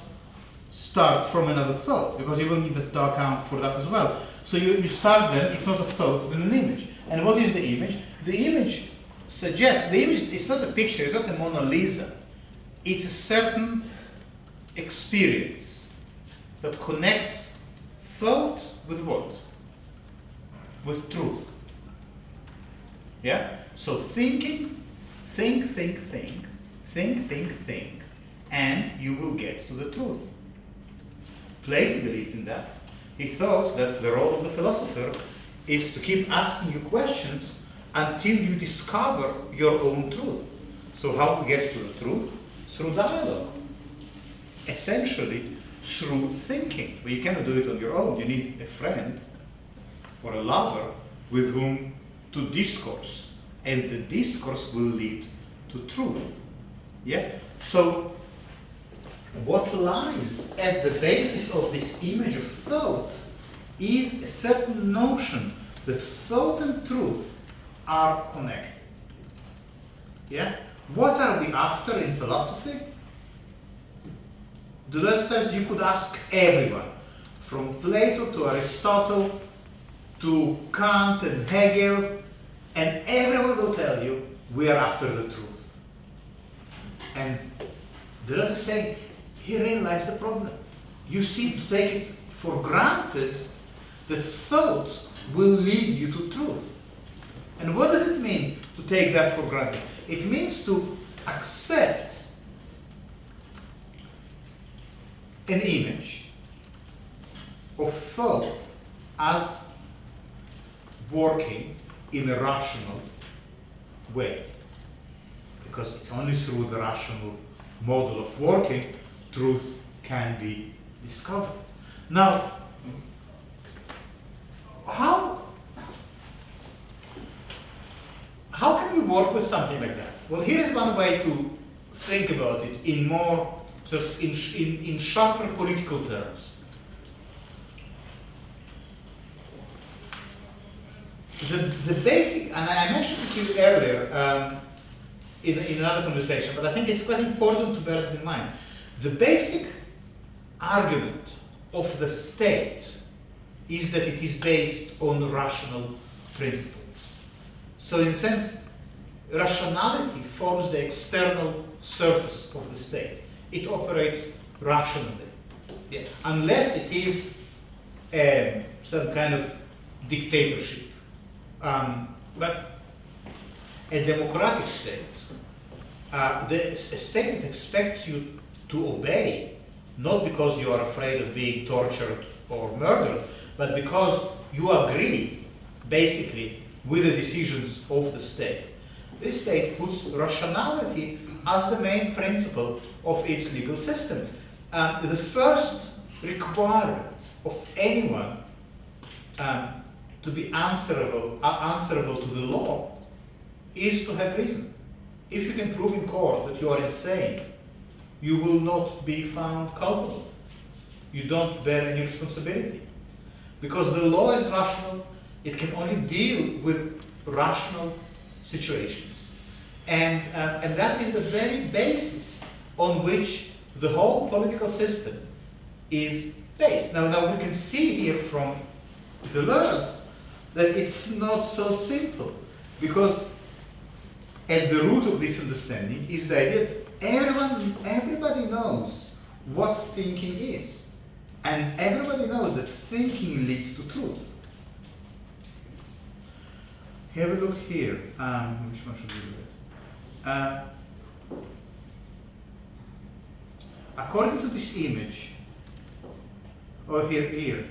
start from another thought, because you will need to account for that as well. So you start then, if not a thought, then an image. And what is the image? The image suggests, the image is not a picture, it's not a Mona Lisa. It's a certain experience that connects thought with what? With truth. Yeah? So thinking, think, and you will get to the truth. Plato believed in that. He thought that the role of the philosopher is to keep asking you questions until you discover your own truth. So how to get to the truth? Through dialogue. Essentially, through thinking. But you cannot do it on your own. You need a friend or a lover with whom to discourse. And the discourse will lead to truth. Yeah? So, what lies at the basis of this image of thought is a certain notion that thought and truth are connected. Yeah? What are we after in philosophy? Deleuze says you could ask everyone, from Plato to Aristotle to Kant and Hegel, and everyone will tell you we are after the truth. And Deleuze is saying, he realized the problem. You seem to take it for granted that thought will lead you to truth. And what does it mean to take that for granted? It means to accept an image of thought as working in a rational way. Because it's only through the rational model of working truth can be discovered. Now, how can we work with something like that? Well, here is one way to think about it in more, sort of in sharper political terms. The basic, and I mentioned it to you earlier in another conversation, but I think it's quite important to bear it in mind. The basic argument of the state is that it is based on rational principles. So in a sense, rationality forms the external surface of the state. It operates rationally, unless it is some kind of dictatorship. But a democratic state, a state that expects you to obey, not because you are afraid of being tortured or murdered, but because you agree, basically, with the decisions of the state. This state puts rationality as the main principle of its legal system. The first requirement of anyone to be answerable to the law is to have reason. If you can prove in court that you are insane, you will not be found culpable. You don't bear any responsibility. Because the law is rational, it can only deal with rational situations. And that is the very basis on which the whole political system is based. Now we can see here from Deleuze that it's not so simple, because at the root of this understanding is the idea that everybody knows what thinking is, and everybody knows that thinking leads to truth. Have a look here. Which one should we do it? According to this image, here,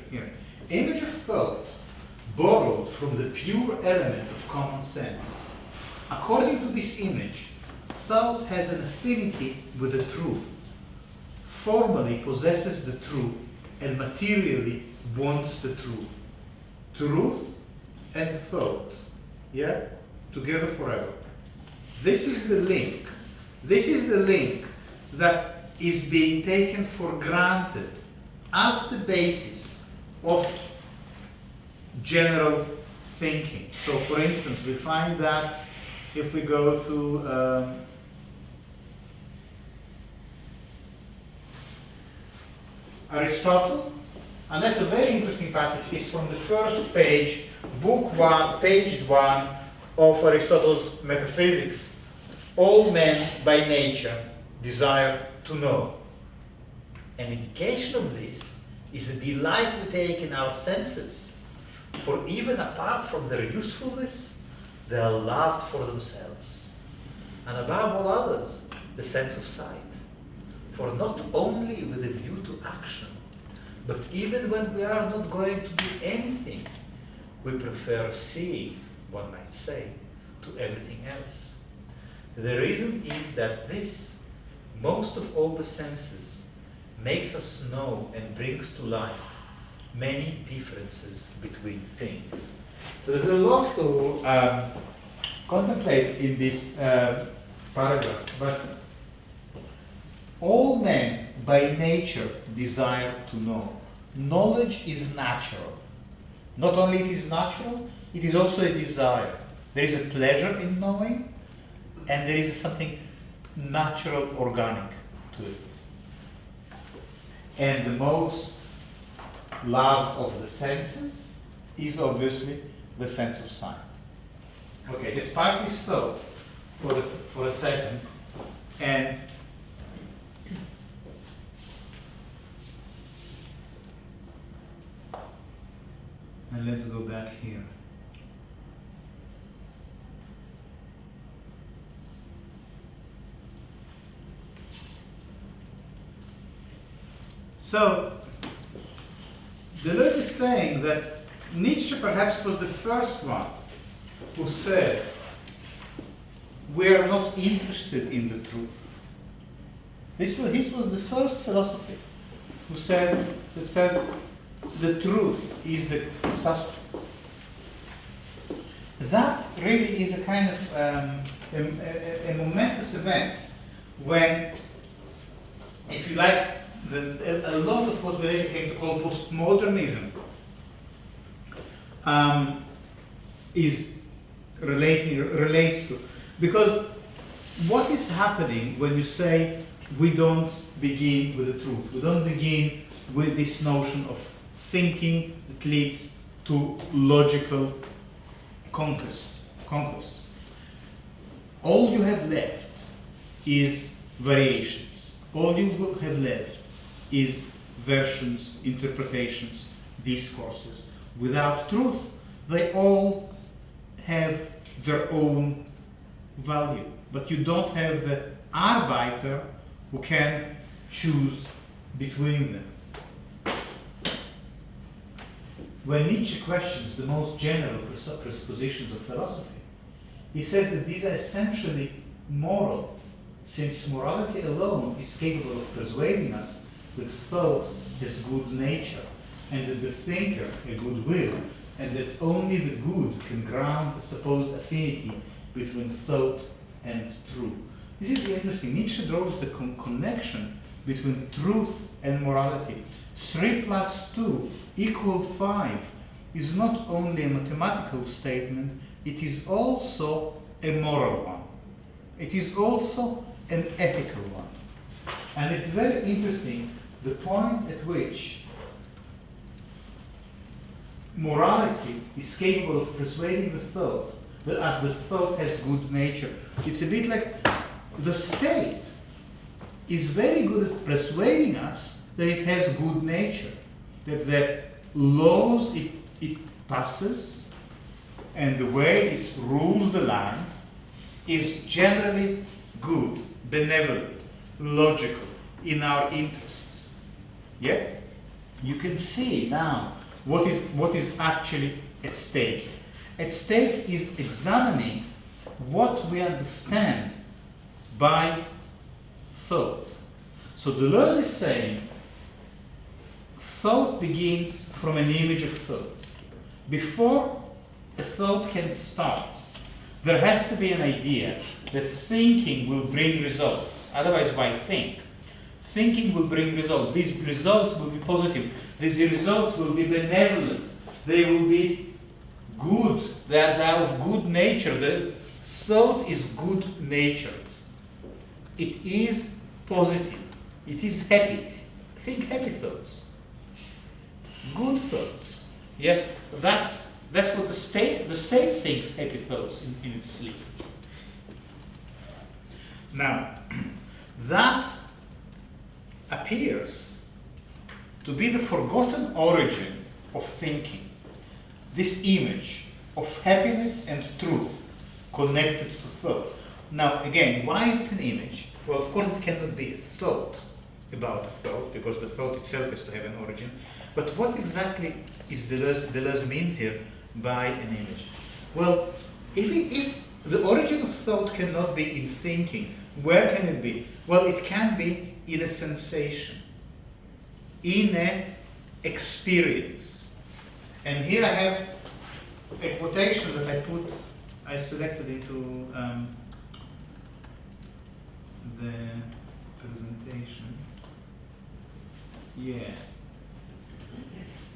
image of thought borrowed from the pure element of common sense. According to this image, thought has an affinity with the true, formally possesses the true, and materially wants the true. Truth and thought, together forever. This is the link. This is the link that is being taken for granted as the basis of general thinking. So, for instance, we find that if we go to Aristotle, and that's a very interesting passage. It's from the first page, book 1, page 1 of Aristotle's Metaphysics. All men by nature desire to know. An indication of this is the delight we take in our senses, for even apart from their usefulness, they are loved for themselves. And above all others, the sense of sight. For not only with a view to action, but even when we are not going to do anything, we prefer seeing, one might say, to everything else. The reason is that this, most of all the senses, makes us know and brings to light many differences between things. So there's a lot to contemplate in this paragraph, but all men by nature desire to know. Knowledge is natural. Not only it is natural, it is also a desire. There is a pleasure in knowing, and there is something natural, organic to it. And the most love of the senses is obviously the sense of sight. Okay, just park this thought for a second, and let's go back here. So, Deleuze is saying that Nietzsche perhaps was the first one who said, we are not interested in the truth. This was the first philosophy that said the truth is the suspect. That really is a kind of a momentous event when, if you like, a lot of what we later came to call postmodernism relates to. Because what is happening when you say we don't begin with the truth? We don't begin with this notion of thinking that leads to logical conquest. All you have left is variations. All you have left is versions, interpretations, discourses. Without truth, they all have their own value. But you don't have the arbiter who can choose between them. When Nietzsche questions the most general presuppositions of philosophy, he says that these are essentially moral, since morality alone is capable of persuading us that thought has good nature, and that the thinker a good will, and that only the good can ground the supposed affinity between thought and truth. This is interesting. Nietzsche draws the connection between truth and morality. 3 plus 2 = 5 is not only a mathematical statement, it is also a moral one. It is also an ethical one. And it's very interesting the point at which morality is capable of persuading the thought that as the thought has good nature. It's a bit like the state is very good at persuading us that it has good nature, that the laws it passes and the way it rules the land is generally good, benevolent, logical, in our interests. Yeah? You can see now what is actually at stake. At stake is examining what we understand by thought. So Deleuze is saying thought begins from an image of thought. Before a thought can start, there has to be an idea that thinking will bring results. Otherwise, why think? Thinking will bring results. These results will be positive. These results will be benevolent. They will be good. They are of good nature. The thought is good natured. It is positive. It is happy. Think happy thoughts. Good thoughts. Yeah, that's what the state thinks happy thoughts in its sleep. Now, that appears to be the forgotten origin of thinking. This image of happiness and truth connected to thought. Now, again, why is it an image? Well, of course, it cannot be a thought about a thought, because the thought itself has to have an origin. But what exactly is Deleuze means here by an image? Well, if the origin of thought cannot be in thinking, where can it be? Well, it can be in a sensation, in an experience. And here I have a quotation that I selected into the presentation. Yeah.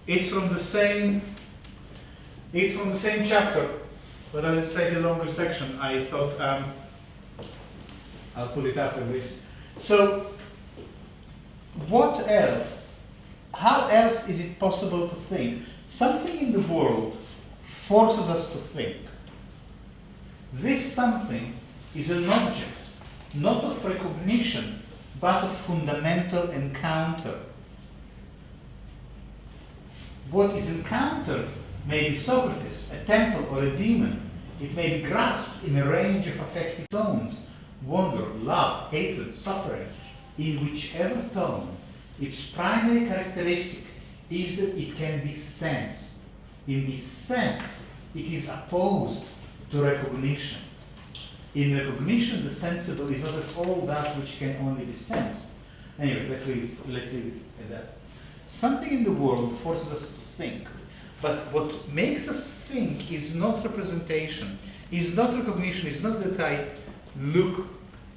It's from the same chapter, but as it's slightly longer section, I thought I'll put it up at least. So, what else? How else is it possible to think? Something in the world forces us to think. This something is an object, not of recognition, but of fundamental encounter. What is encountered may be Socrates, a temple, or a demon. It may be grasped in a range of affective tones: wonder, love, hatred, suffering. In whichever tone, its primary characteristic is that it can be sensed. In this sense, it is opposed to recognition. In recognition, the sensible is not at all that which can only be sensed. Anyway, let's leave it at that. Something in the world forces us to think. But what makes us think is not representation, is not recognition, is not that I look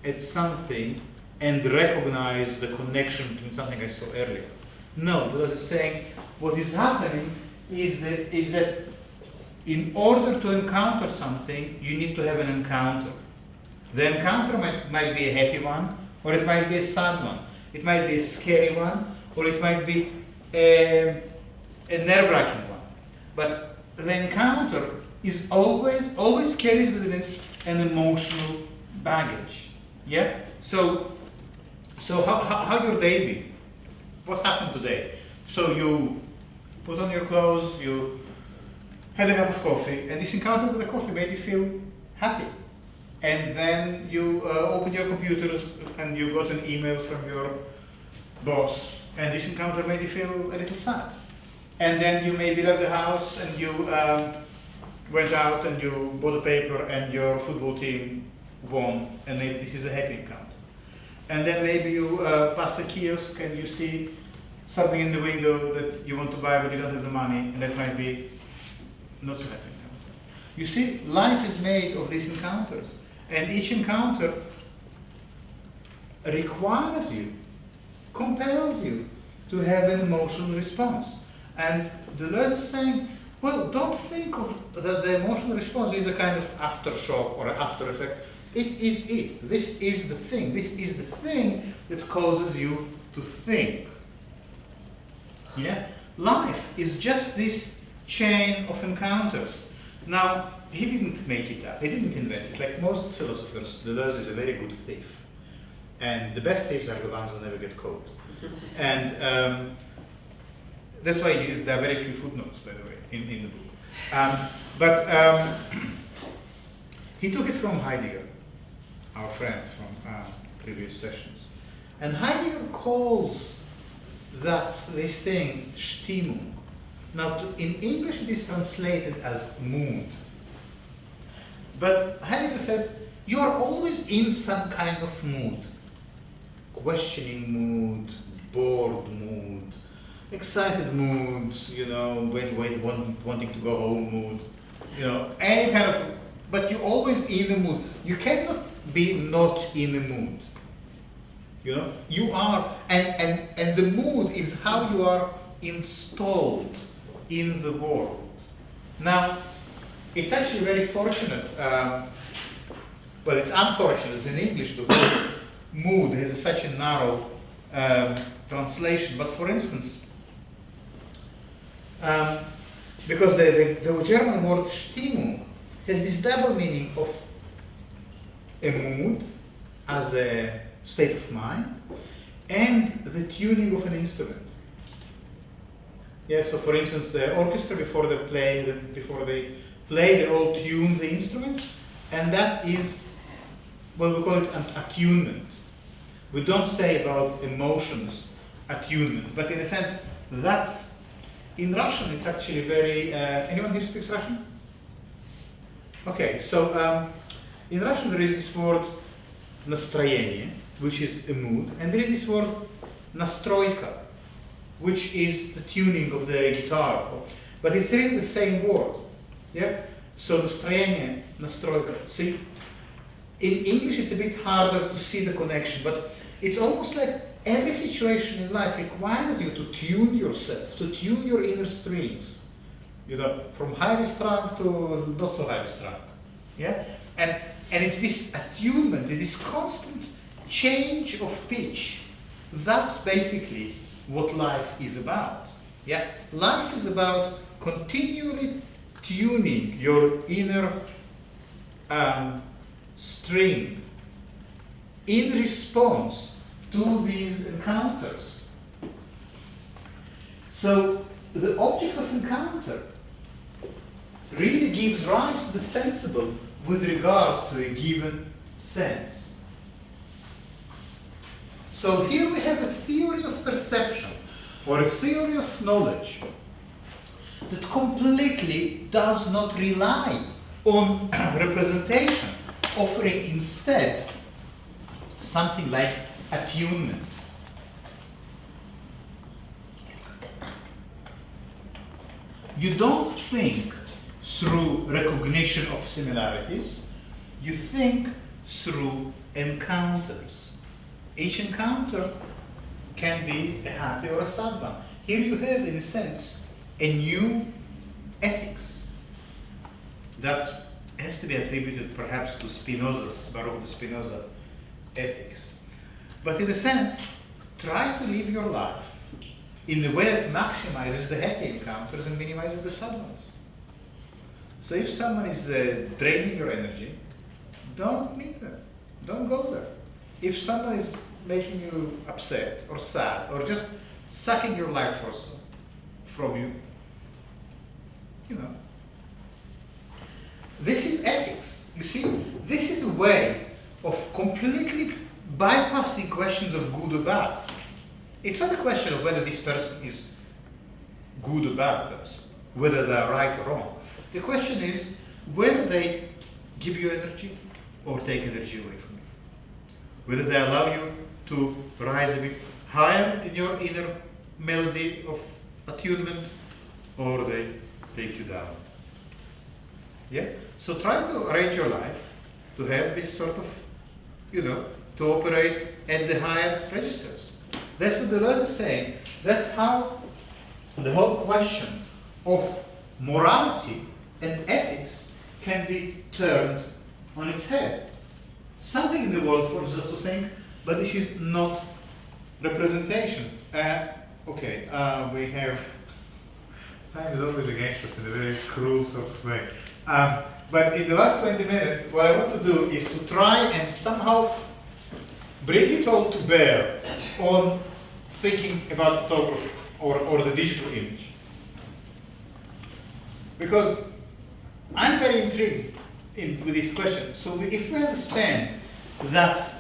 at something and recognize the connection between something I saw earlier. No, because it's saying what is happening is that in order to encounter something, you need to have an encounter. The encounter might be a happy one, or it might be a sad one. It might be a scary one, or it might be a nerve-wracking one. But the encounter is always carries within it an emotional baggage. Yeah? So how your day be? What happened today? So you put on your clothes, you had a cup of coffee, and this encounter with the coffee made you feel happy. And then you opened your computers and you got an email from your boss, and this encounter made you feel a little sad. And then you maybe left the house and you went out and you bought a paper and your football team won, and maybe this is a happy encounter. And then maybe you pass the kiosk and you see something in the window that you want to buy but you don't have the money, and that might be not so happy encounter. You see, life is made of these encounters, and each encounter requires you, compels you to have an emotional response. And Deleuze is saying, well, don't think of that the emotional response is a kind of aftershock or after effect. It is it. This is the thing. This is the thing that causes you to think. Yeah? Life is just this chain of encounters. Now, he didn't make it up. He didn't invent it. Like most philosophers, Deleuze is a very good thief. And the best thieves are the ones who never get caught. And that's why there are very few footnotes, by the way, in the book. He took it from Heidegger, our friend from previous sessions. And Heidegger calls this thing Stimmung. Now, in English it is translated as mood. But Heidegger says, you are always in some kind of mood. Questioning mood, bored mood, excited mood, wanting to go home mood, any kind of, but you're always in the mood. You cannot be not in the mood. You are, and the mood is how you are installed in the world. Now, it's actually very fortunate, well, it's unfortunate in English the word mood has such a narrow translation, but for instance, because the German word Stimmung has this double meaning of a mood as a state of mind and the tuning of an instrument. Yeah, so for instance, the orchestra before they play, they all tune the instruments, and that is, well, we call it an attunement. We don't say about emotions attunement, but in a sense, that's, in Russian, it's actually very, anyone here speaks Russian? Okay, so in Russian there is this word настроение, which is a mood, and there is this word настройка, which is the tuning of the guitar, but it's really the same word. Yeah. So настроение, настройка. See, in English it's a bit harder to see the connection, but it's almost like every situation in life requires you to tune yourself, to tune your inner strings, from highly strung to not so highly strung. Yeah, and it's this attunement, this constant change of pitch. That's basically what life is about. Yeah, life is about continually tuning your inner string in response to these encounters. So the object of encounter really gives rise to the sensible with regard to a given sense. So here we have a theory of perception or a theory of knowledge that completely does not rely on representation, offering instead something like attunement. You don't think through recognition of similarities, you think through encounters. Each encounter can be a happy or a sad one. Here you have, in a sense, a new ethics that has to be attributed perhaps to Spinoza's, Baruch de Spinoza ethics. But in a sense, try to live your life in a way that maximizes the happy encounters and minimizes the sad ones. So if someone is draining your energy, don't meet them, don't go there. If someone is making you upset or sad or just sucking your life force from you, you know. This is ethics. You see, this is a way of completely bypassing questions of good or bad. It's not a question of whether this person is good or bad person, whether they are right or wrong. The question is whether they give you energy or take energy away from you. Whether they allow you to rise a bit higher in your inner melody of attunement, or they take you down. Yeah? So try to arrange your life to have this sort of, you know, to operate at the higher registers. That's what Deleuze is saying. That's how the whole question of morality and ethics can be turned on its head. Something in the world forces us to think, but this is not representation. We have, time is always against us in a very cruel sort of way. But in the last 20 minutes, what I want to do is to try and somehow bring it all to bear on thinking about photography or the digital image. Because I'm very intrigued with this question. So if we understand that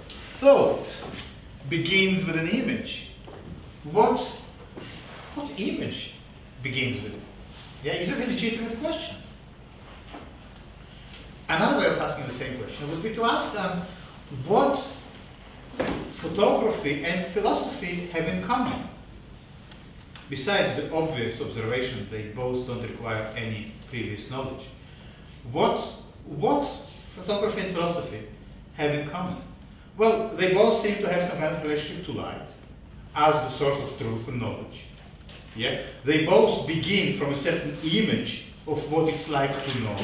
thought begins with an image, what image begins with? Yeah, is it a legitimate question? Another way of asking the same question would be to ask what photography and philosophy have in common, besides the obvious observation that they both don't require any previous knowledge. What photography and philosophy have in common? Well, they both seem to have some kind of relationship to light as the source of truth and knowledge. Yeah? They both begin from a certain image of what it's like to know.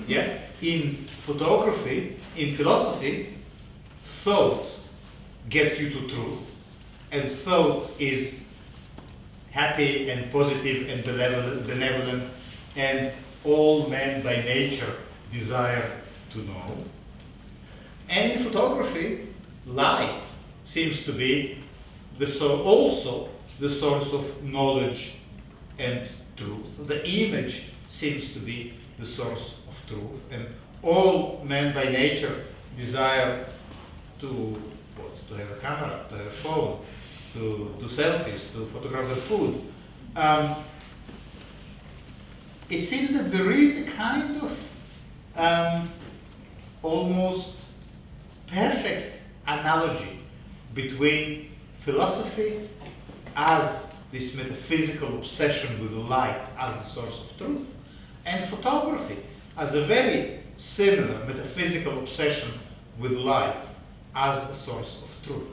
Yeah? In photography, in philosophy, thought gets you to truth, and thought is happy and positive and benevolent, and all men by nature desire to know. And in photography, light seems to be also the source of knowledge and truth. The image seems to be the source of truth, and all men by nature desire to have a camera, to have a phone, to do selfies, to photograph their food. It seems that there is a kind of almost perfect analogy between philosophy as this metaphysical obsession with light as the source of truth, and photography as a very similar metaphysical obsession with light as the source of truth.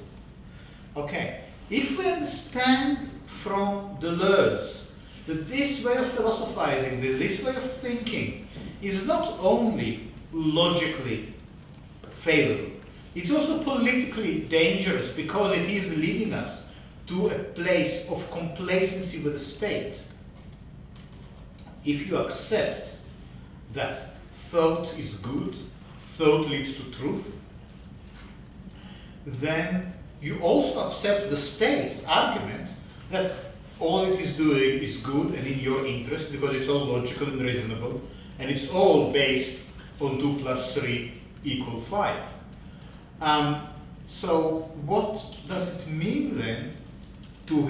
Okay, if we understand from Deleuze that this way of philosophizing, this way of thinking is not only logically failable, it's also politically dangerous because it is leading us to a place of complacency with the state. If you accept that thought is good, thought leads to truth, then you also accept the state's argument that all it is doing is good and in your interest because it's all logical and reasonable, and it's all based on 2 + 3 = 5. So what does it mean then to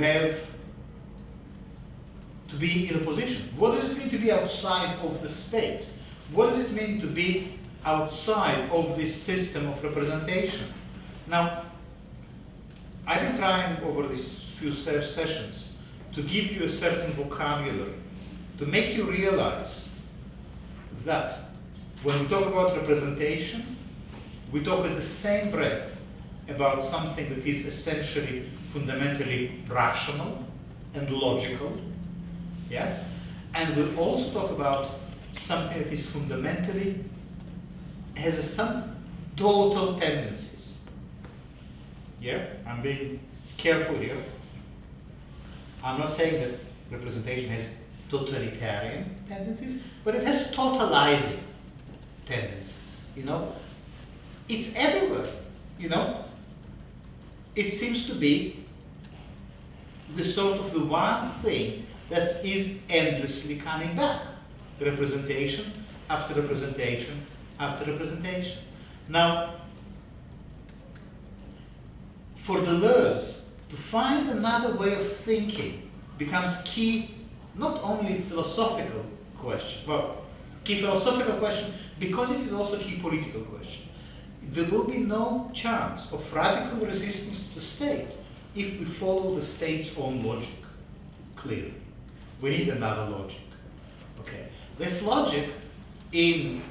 be in a position? What does it mean to be outside of the state? What does it mean to be outside of this system of representation. Now, I've been trying over these few sessions to give you a certain vocabulary, to make you realize that when we talk about representation, we talk at the same breath about something that is essentially, fundamentally rational and logical, yes? And we also talk about something that is fundamentally, has some total tendencies. Yeah, I'm being careful here. I'm not saying that representation has totalitarian tendencies, but it has totalizing tendencies, you know? It's everywhere, you know? It seems to be the sort of the one thing that is endlessly coming back. Representation after representation after representation. Now, for Deleuze, to find another way of thinking becomes key, not only philosophical question, well, key philosophical question, because it is also key political question. There will be no chance of radical resistance to the state if we follow the state's own logic, clearly. We need another logic. Okay. This logic, in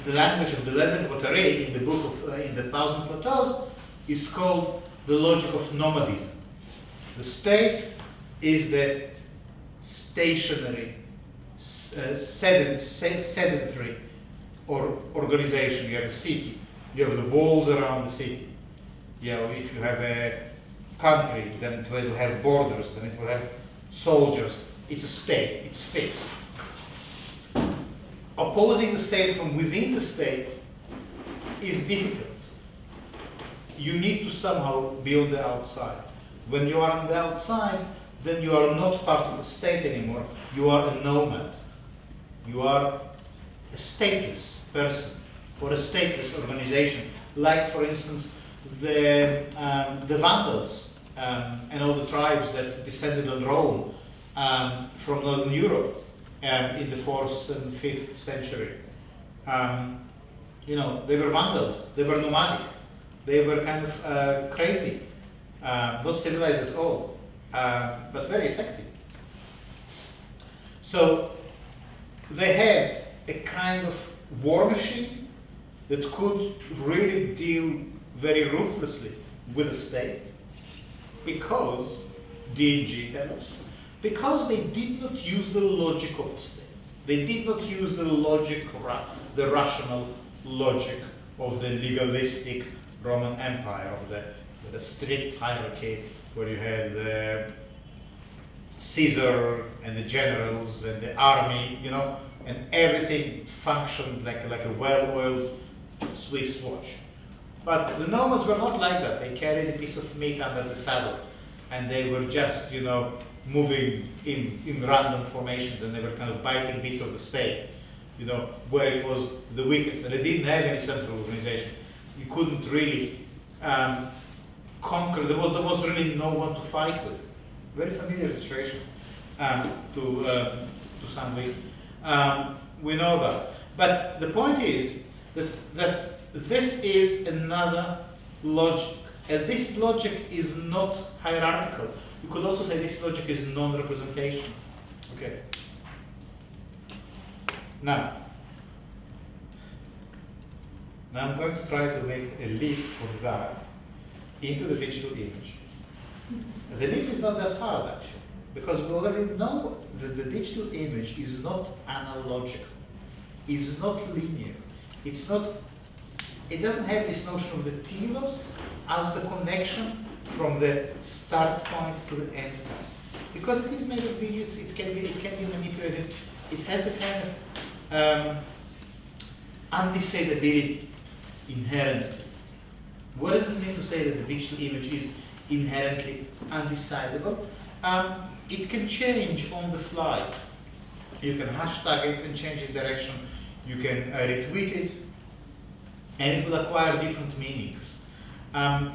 the language of Deleuze and Guattari, in the book of in the Thousand Plateaus, is called the logic of nomadism. The state is the stationary, sedentary organization. You have a city, you have the walls around the city. You know, if you have a country, then it will have borders, then it will have soldiers. It's a state, it's fixed. Opposing the state from within the state is difficult. You need to somehow be on the outside. When you are on the outside, then you are not part of the state anymore. You are a nomad. You are a stateless person or a stateless organization. Like, for instance, the Vandals and all the tribes that descended on Rome from Northern Europe in the 4th and 5th century. You know, they were Vandals. They were nomadic. They were kind of crazy, not civilized at all, but very effective. So they had a kind of war machine that could really deal very ruthlessly with the state, because, DNG tells us, because they did not use the logic of the state. They did not use the logic, the rational logic of the legalistic Roman Empire, of the strict hierarchy, where you had the Caesar and the generals and the army, you know, and everything functioned like a well-oiled Swiss watch. But the nomads were not like that. They carried a piece of meat under the saddle, and they were just, you know, moving in random formations, and they were kind of biting bits of the state, you know, where it was the weakest. And they didn't have any central organization. You couldn't really conquer. There was really no one to fight with. Very familiar situation to some degree. We know about. But the point is that this is another logic, and this logic is not hierarchical. You could also say this logic is non-representation. Okay. Now I'm going to try to make a leap from that into the digital image. The leap is not that hard, actually, because we already know that the digital image is not analogical, it's not linear, it doesn't have this notion of the telos as the connection from the start point to the end point. Because it is made of digits, it can be manipulated, it has a kind of undecidability inherent to it. What does it mean to say that the digital image is inherently undecidable? It can change on the fly. You can hashtag it, you can change the direction, you can retweet it, and it will acquire different meanings. The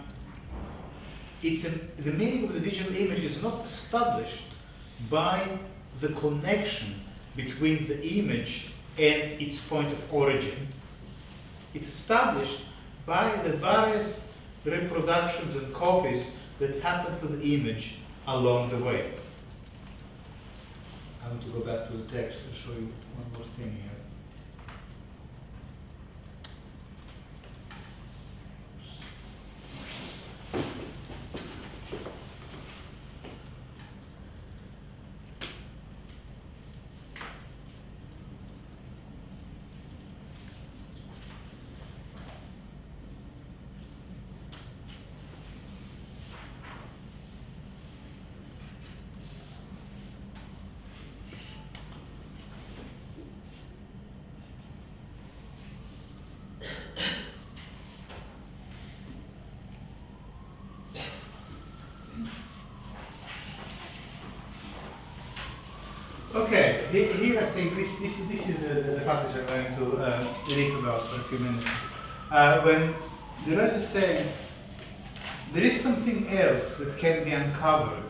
meaning of the digital image is not established by the connection between the image and its point of origin. It's established by the various reproductions and copies that happen to the image along the way. I want to go back to the text and show you one more thing here. Okay, here I think this is the passage I'm going to read about for a few minutes. When Deleuze is saying there is something else that can be uncovered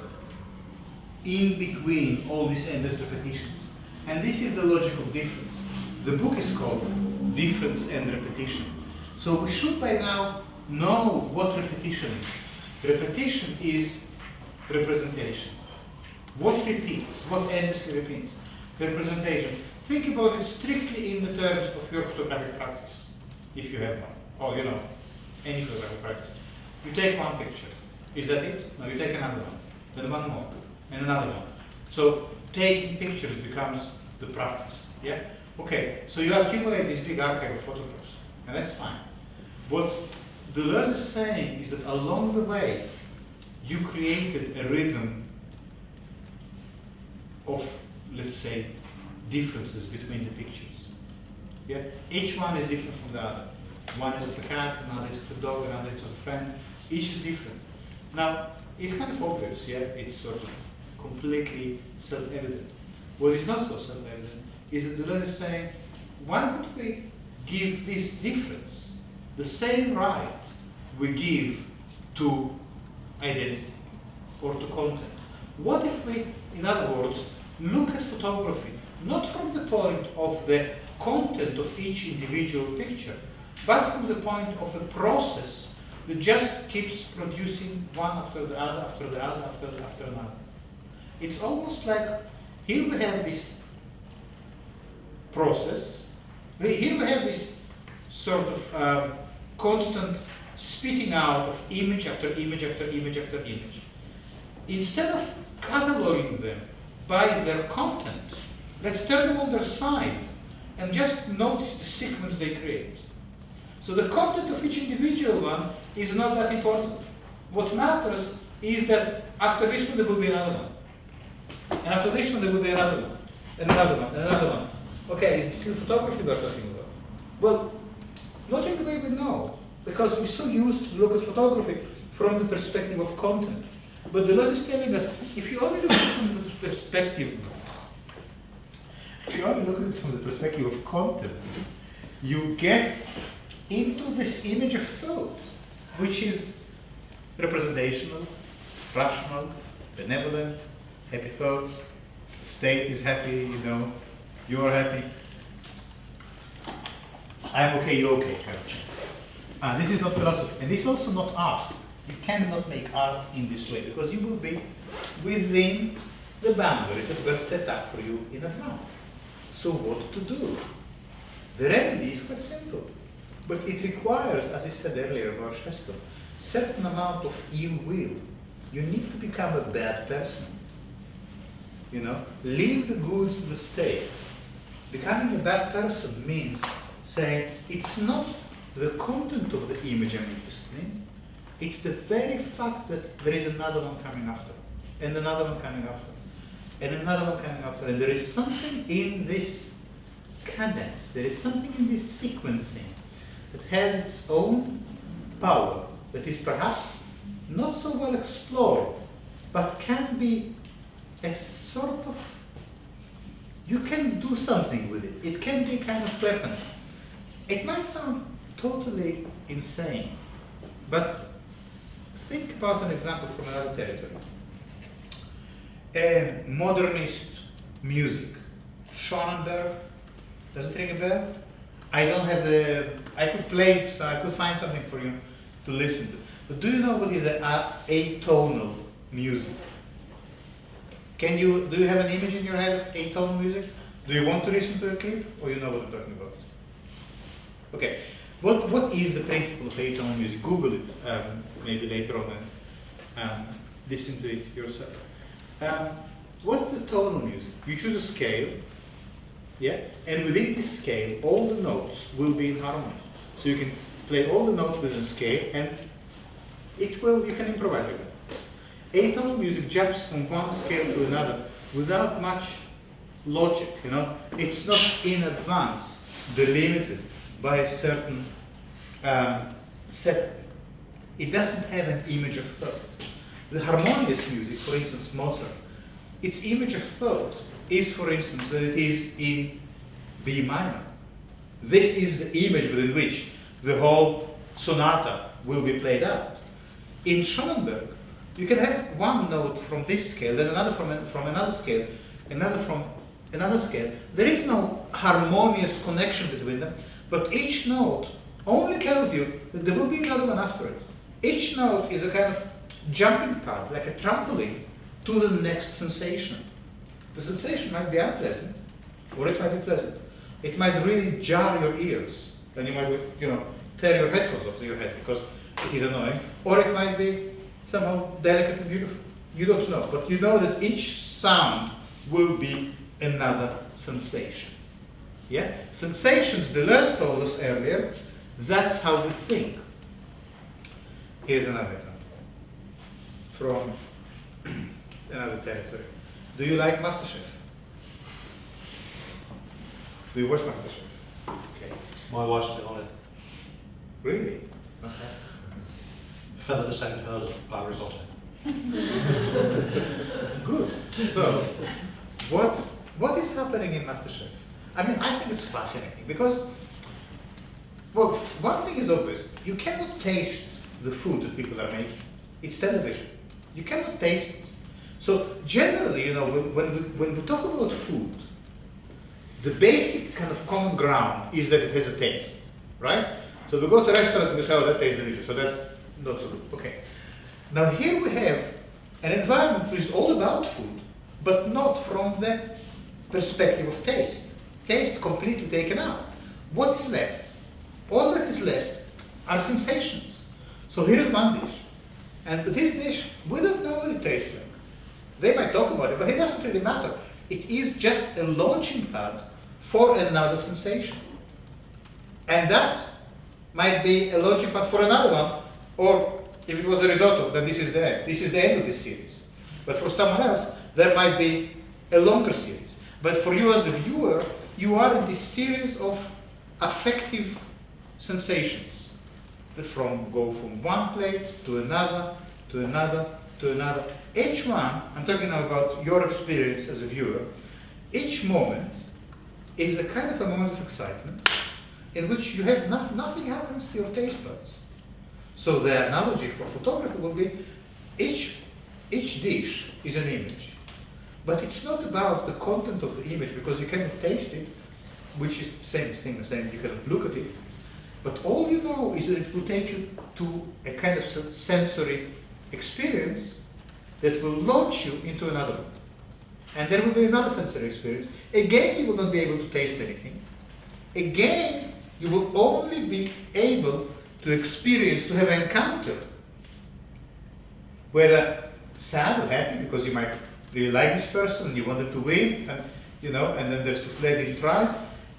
in between all these endless repetitions, and this is the logic of difference. The book is called Difference and Repetition. So we should by now know what repetition is. Repetition is representation. What repeats? What endlessly repeats? Representation. Think about it strictly in the terms of your photographic practice, if you have one, or any photographic practice. You take one picture. Is that it? No, you take another one, then one more, and another one. So taking pictures becomes the practice. Yeah? Okay, so you accumulate this big archive of photographs, and that's fine. What Deleuze is saying is that along the way, you created a rhythm of, let's say, differences between the pictures. Yeah? Each one is different from the other. One is of a cat, another is of a dog, another is of a friend. Each is different. Now, it's kind of obvious, yeah? It's sort of completely self-evident. What is not so self-evident is that Deleuze is saying, why would we give this difference the same right we give to identity or to content? What if we, in other words, look at photography not from the point of the content of each individual picture, but from the point of a process that just keeps producing one after the other, after the other, after another. It's almost like here we have this process, here we have this sort of constant spitting out of image after image after image after image. Instead of cataloging them by their content, let's turn them on their side and just notice the sequence they create. So the content of each individual one is not that important. What matters is that after this one there will be another one. And after this one there will be another one. And another one, and another one. Okay, is it still photography we're talking about? Well, not in the way we know, because we're so used to look at photography from the perspective of content. But Deleuze is telling us, if you only look at it from the perspective, of content, you get into this image of thought, which is representational, rational, benevolent, happy thoughts. The state is happy, you're happy. I'm okay, you're okay, kind of thing. This is not philosophy, and this is also not art. You cannot make art in this way because you will be within the boundaries that were set up for you in advance. So what to do? The remedy is quite simple, but it requires, as I said earlier about Chesterton, certain amount of ill will. You need to become a bad person. Leave the good to the state. Becoming a bad person means saying it's not the content of the image I'm interested in. It's the very fact that there is another one coming after, and another one coming after, and another one coming after. And there is something in this cadence, there is something in this sequencing that has its own power, that is perhaps not so well explored, but can be a sort of, you can do something with it. It can be a kind of weapon. It might sound totally insane, but think about an example from another territory. Modernist music. Schoenberg, does it ring a bell? I don't have the, I could play, so I could find something for you to listen to. But do you know what is atonal music? Do you have an image in your head of atonal music? Do you want to listen to a clip, or you know what I'm talking about? Okay, what is the principle of atonal music? Google it, maybe later on, and listen to it yourself. What's the tonal music? You choose a scale, yeah, and within this scale, all the notes will be in harmony. So you can play all the notes within a scale, and you can improvise like that. Atonal music jumps from one scale to another without much logic, you know. It's not in advance delimited by a certain set. It doesn't have an image of thought. The harmonious music, for instance, Mozart, its image of thought is, for instance, that it is in B minor. This is the image within which the whole sonata will be played out. In Schoenberg, you can have one note from this scale, then another from another scale, another from another scale. There is no harmonious connection between them, but each note only tells you that there will be another one after it. Each note is a kind of jumping pad, like a trampoline, to the next sensation. The sensation might be unpleasant, or it might be pleasant. It might really jar your ears, and you might, tear your headphones off your head because it is annoying, or it might be somehow delicate and beautiful. You don't know, but you know that each sound will be another sensation. Yeah? Sensations, Deleuze told us earlier, that's how we think. Here's another example from another territory. Do you like MasterChef? Do you watch MasterChef? Okay. My wife's been on it. Really? Fantastic. Fell at the second hurdle by risotto. Good. So, what is happening in MasterChef? I mean, I think it's fascinating because, well, one thing is obvious. You cannot taste the food that people are making. It's television. You cannot taste it. So generally, when we talk about food, the basic kind of common ground is that it has a taste, right? So we go to a restaurant and we say, oh, that tastes delicious, so that's not so good. Okay. Now here we have an environment which is all about food, but not from the perspective of taste. Taste completely taken out. What is left? All that is left are sensations. So here's one dish. And this dish, we don't know what it tastes like. They might talk about it, but it doesn't really matter. It is just a launching pad for another sensation. And that might be a launching pad for another one, or if it was a risotto, then this is the end. This is the end of this series. But for someone else, there might be a longer series. But for you as a viewer, you are in this series of affective sensations that go from one plate to another, to another, to another. Each one, I'm talking now about your experience as a viewer, each moment is a kind of a moment of excitement in which you have nothing happens to your taste buds. So the analogy for photography will be each dish is an image. But it's not about the content of the image because you cannot taste it, which is the same thing, you cannot look at it. But all you know is that it will take you to a kind of sensory experience that will launch you into another one. And there will be another sensory experience. Again, you will not be able to taste anything. Again, you will only be able to experience, to have an encounter. Whether sad or happy, because you might really like this person and you want them to win, and and then there's souffle tries,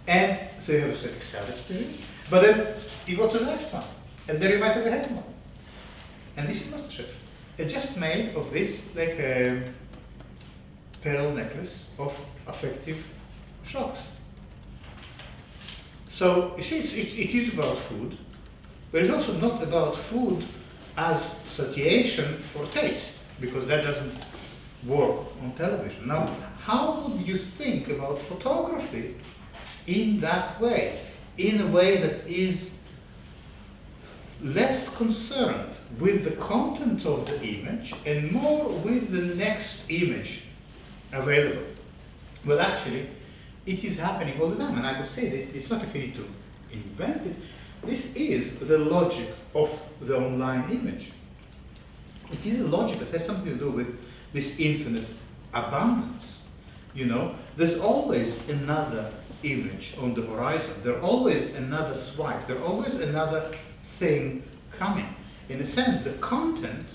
and so you have a sort of sad experience. But then you go to the next one, and there you might have a happy one. And this is MasterChef. It's just made of this, like a pearl necklace of affective shocks. So you see, it is about food, but it's also not about food as satiation or taste, because that doesn't work on television. Now, how would you think about photography in that way? In a way that is less concerned with the content of the image and more with the next image available. Well, actually, it is happening all the time, and I would say this, it's not a finitude. invented. This is the logic of the online image. It is a logic that has something to do with this infinite abundance. You know, there's always another image on the horizon. There's always another swipe. There's always another thing coming. In a sense, the content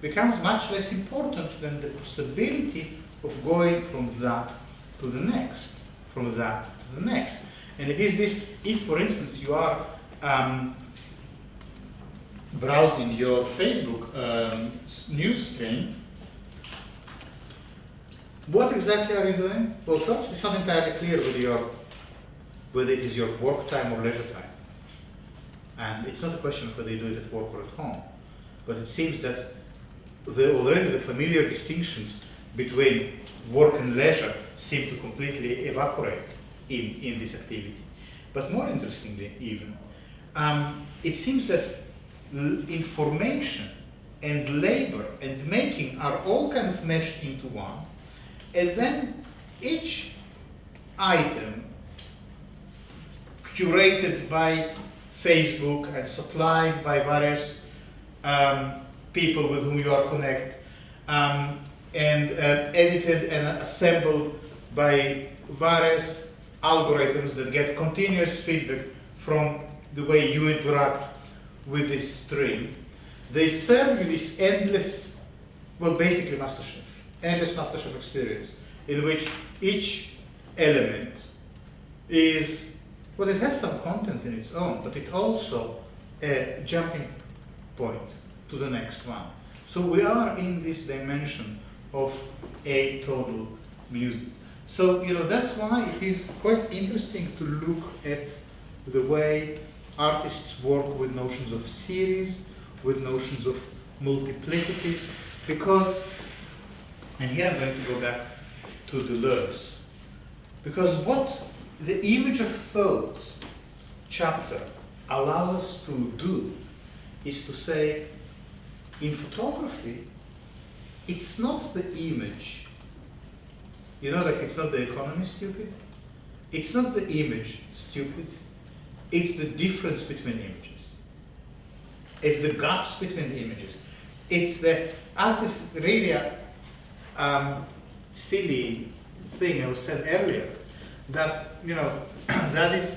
becomes much less important than the possibility of going from that to the next, from that to the next. And it is this, if for instance you are browsing your Facebook news stream, what exactly are you doing? Well, first, it's not entirely clear whether it is your work time or leisure time. And it's not a question of whether you do it at work or at home. But it seems that already the familiar distinctions between work and leisure seem to completely evaporate in this activity. But more interestingly even, it seems that information and labor and making are all kind of meshed into one, and then each item curated by Facebook and supplied by various people with whom you are connected, and edited and assembled by various algorithms that get continuous feedback from the way you interact with this stream. They serve you this endless, well, basically MasterChef, endless MasterChef experience, in which each element is, well, it has some content in its own, but it also a jumping point to the next one. So we are in this dimension of a total music. So, you know, that's why it is quite interesting to look at the way artists work with notions of series, with notions of multiplicities, because, and here I'm going to go back to Deleuze, because what the image of thought chapter allows us to do is to say, in photography, it's not the image. You know, like it's not the economy stupid. It's not the image stupid. It's the difference between images. It's the gaps between the images. It's the, as this really silly thing I was said earlier, that, you know, that is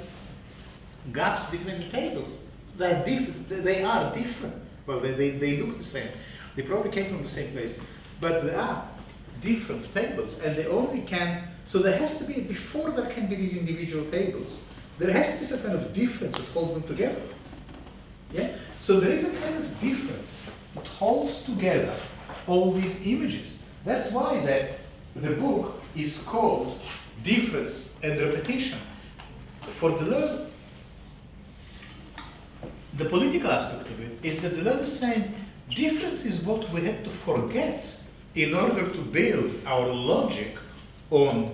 gaps between the tables. They are different. Well, they look the same. They probably came from the same place. But they are different tables, and they only can, so there has to be, before there can be these individual tables, there has to be some kind of difference that holds them together. Yeah? So there is a kind of difference that holds together all these images. That's why the book is called Difference and Repetition. For Deleuze, the political aspect of it is that Deleuze is saying difference is what we have to forget in order to build our logic on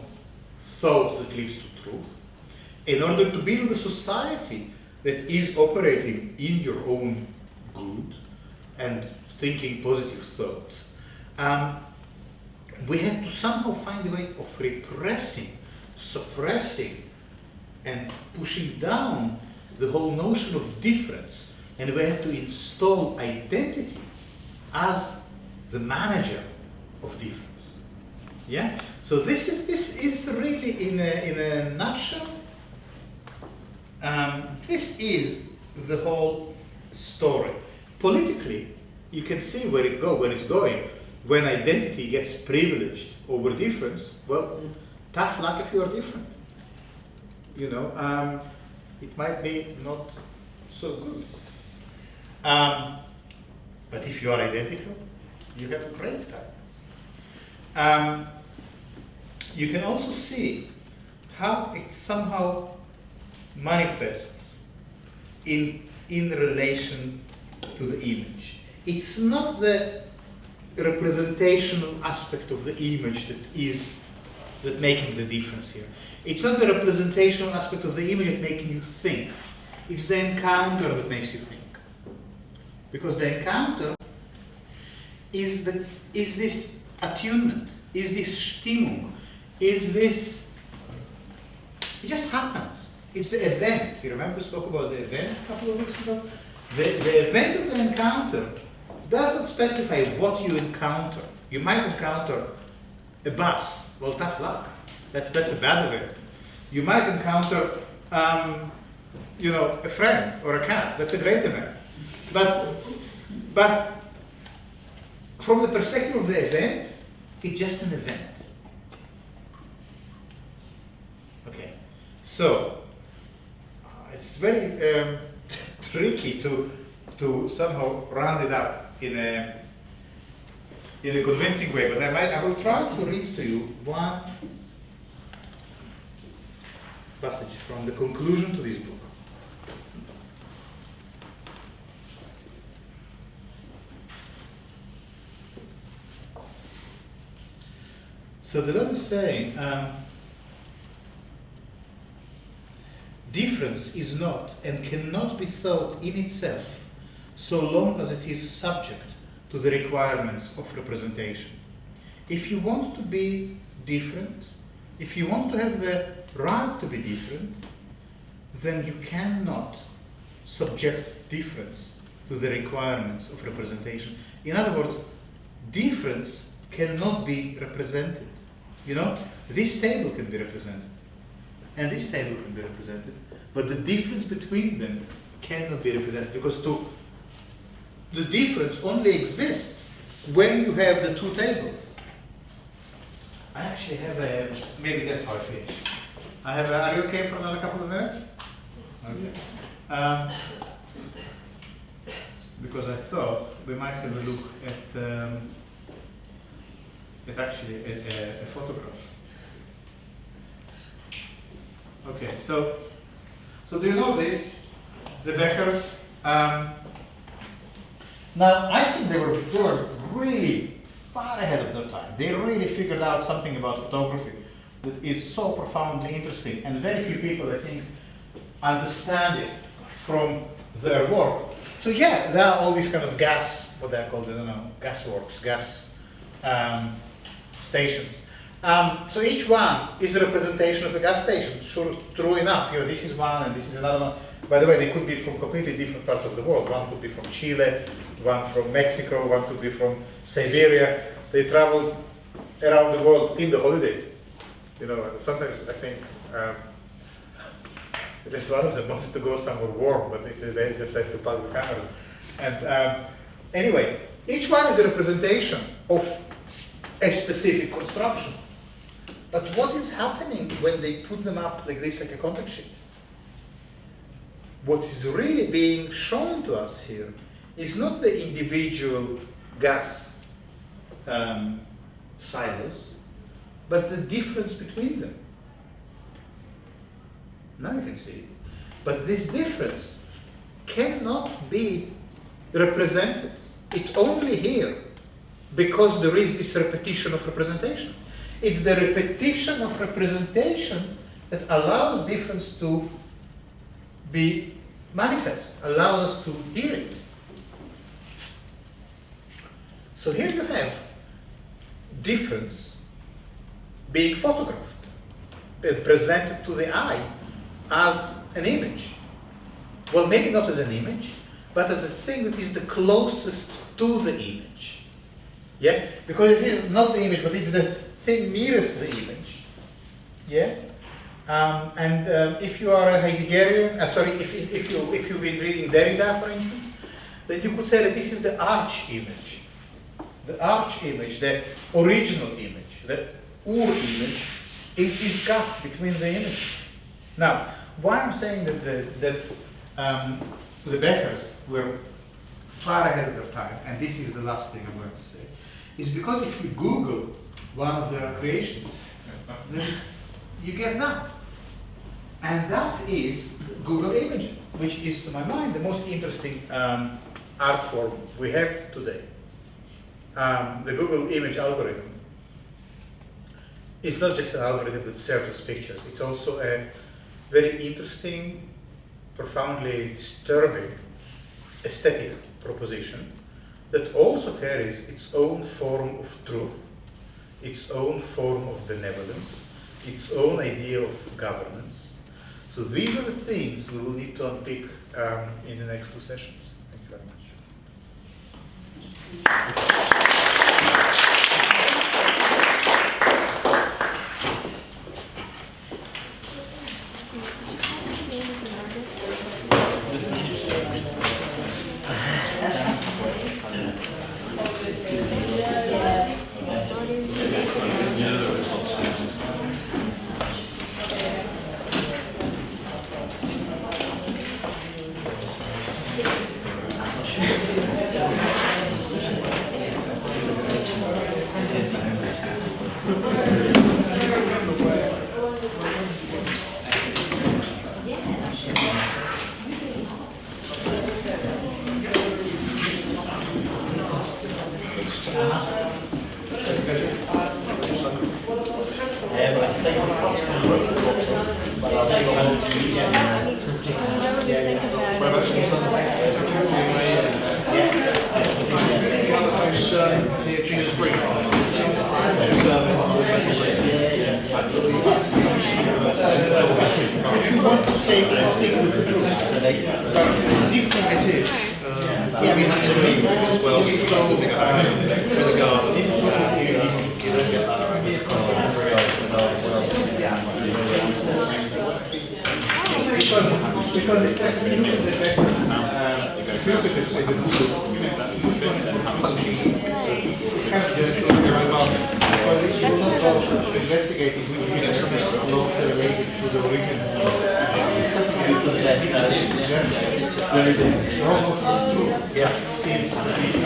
thought that leads to truth, in order to build a society that is operating in your own good and thinking positive thoughts. We have to somehow find a way of repressing, suppressing, and pushing down the whole notion of difference. And we have to install identity as the manager of difference. Yeah? So this is really in a nutshell. This is the whole story. Politically, you can see where it's going. When identity gets privileged over difference, well, tough luck if you are different. You know, it might be not so good. But if you are identical, you have a great time. You can also see how it somehow manifests in relation to the image. It's not the representational aspect of the image that making the difference here. It's not the representational aspect of the image that making you think. It's the encounter that makes you think. Because the encounter is this attunement, is this Stimmung, is this, it just happens. It's the event. You remember we spoke about the event a couple of weeks ago? The event of the encounter does not specify what you encounter. You might encounter a bus. Well, tough luck. That's a bad event. You might encounter, a friend or a cat. That's a great event. But from the perspective of the event, it's just an event. Okay, so it's very tricky to somehow round it up in a convincing way. But I will try to read to you one passage from the conclusion to this book. So the Lord is saying, difference is not and cannot be thought in itself so long as it is subject to the requirements of representation. If you want to be different, if you want to have the right to be different, then you cannot subject difference to the requirements of representation. In other words, difference cannot be represented. This table can be represented, and this table can be represented, but the difference between them cannot be represented, because the difference only exists when you have the two tables. I actually have maybe that's how I finish. Are you okay for another couple of minutes? Okay. Because I thought we might have a look at actually a photograph. Okay, so do you know this? The Beckers. Now, I think they were really far ahead of their time. They really figured out something about photography that is so profoundly interesting, and very few people, I think, understand it from their work. So yeah, there are all these kind of what they're called, I don't know, gas works, gas stations. So each one is a representation of a gas station. Sure, true enough, this is one and this is another one. By the way, they could be from completely different parts of the world. One could be from Chile, one from Mexico, one could be from Siberia. They traveled around the world in the holidays. Sometimes I think at least one of them wanted to go somewhere warm, but they decided to park the cameras. And anyway, each one is a representation of a specific construction. But what is happening when they put them up like this, like a contact sheet? What is really being shown to us here is not the individual gas silos, but the difference between them. Now you can see it. But this difference cannot be represented. It's only here because there is this repetition of representation. It's the repetition of representation that allows difference to be manifest, allows us to hear it. So here you have difference being photographed and presented to the eye as an image. Well, maybe not as an image, but as a thing that is the closest to the image. Yeah? Because it is not the image, but it's the thing nearest the image. Yeah? If you are a Heideggerian, if you've been reading Derrida, for instance, then you could say that this is the arch image. The arch image, the original image, the image, is this gap between the images. Now, why I'm saying that the Beckers were far ahead of their time, and this is the last thing I'm going to say, is because if you Google one of their creations, then you get that. And that is Google imaging, which is, to my mind, the most interesting art form we have today. The Google image algorithm is not just an algorithm that serves as pictures, it's also a very interesting, profoundly disturbing aesthetic proposition that also carries its own form of truth, its own form of benevolence, its own idea of governance. So these are the things we will need to unpick in the next two sessions. Thank you very much. Yeah.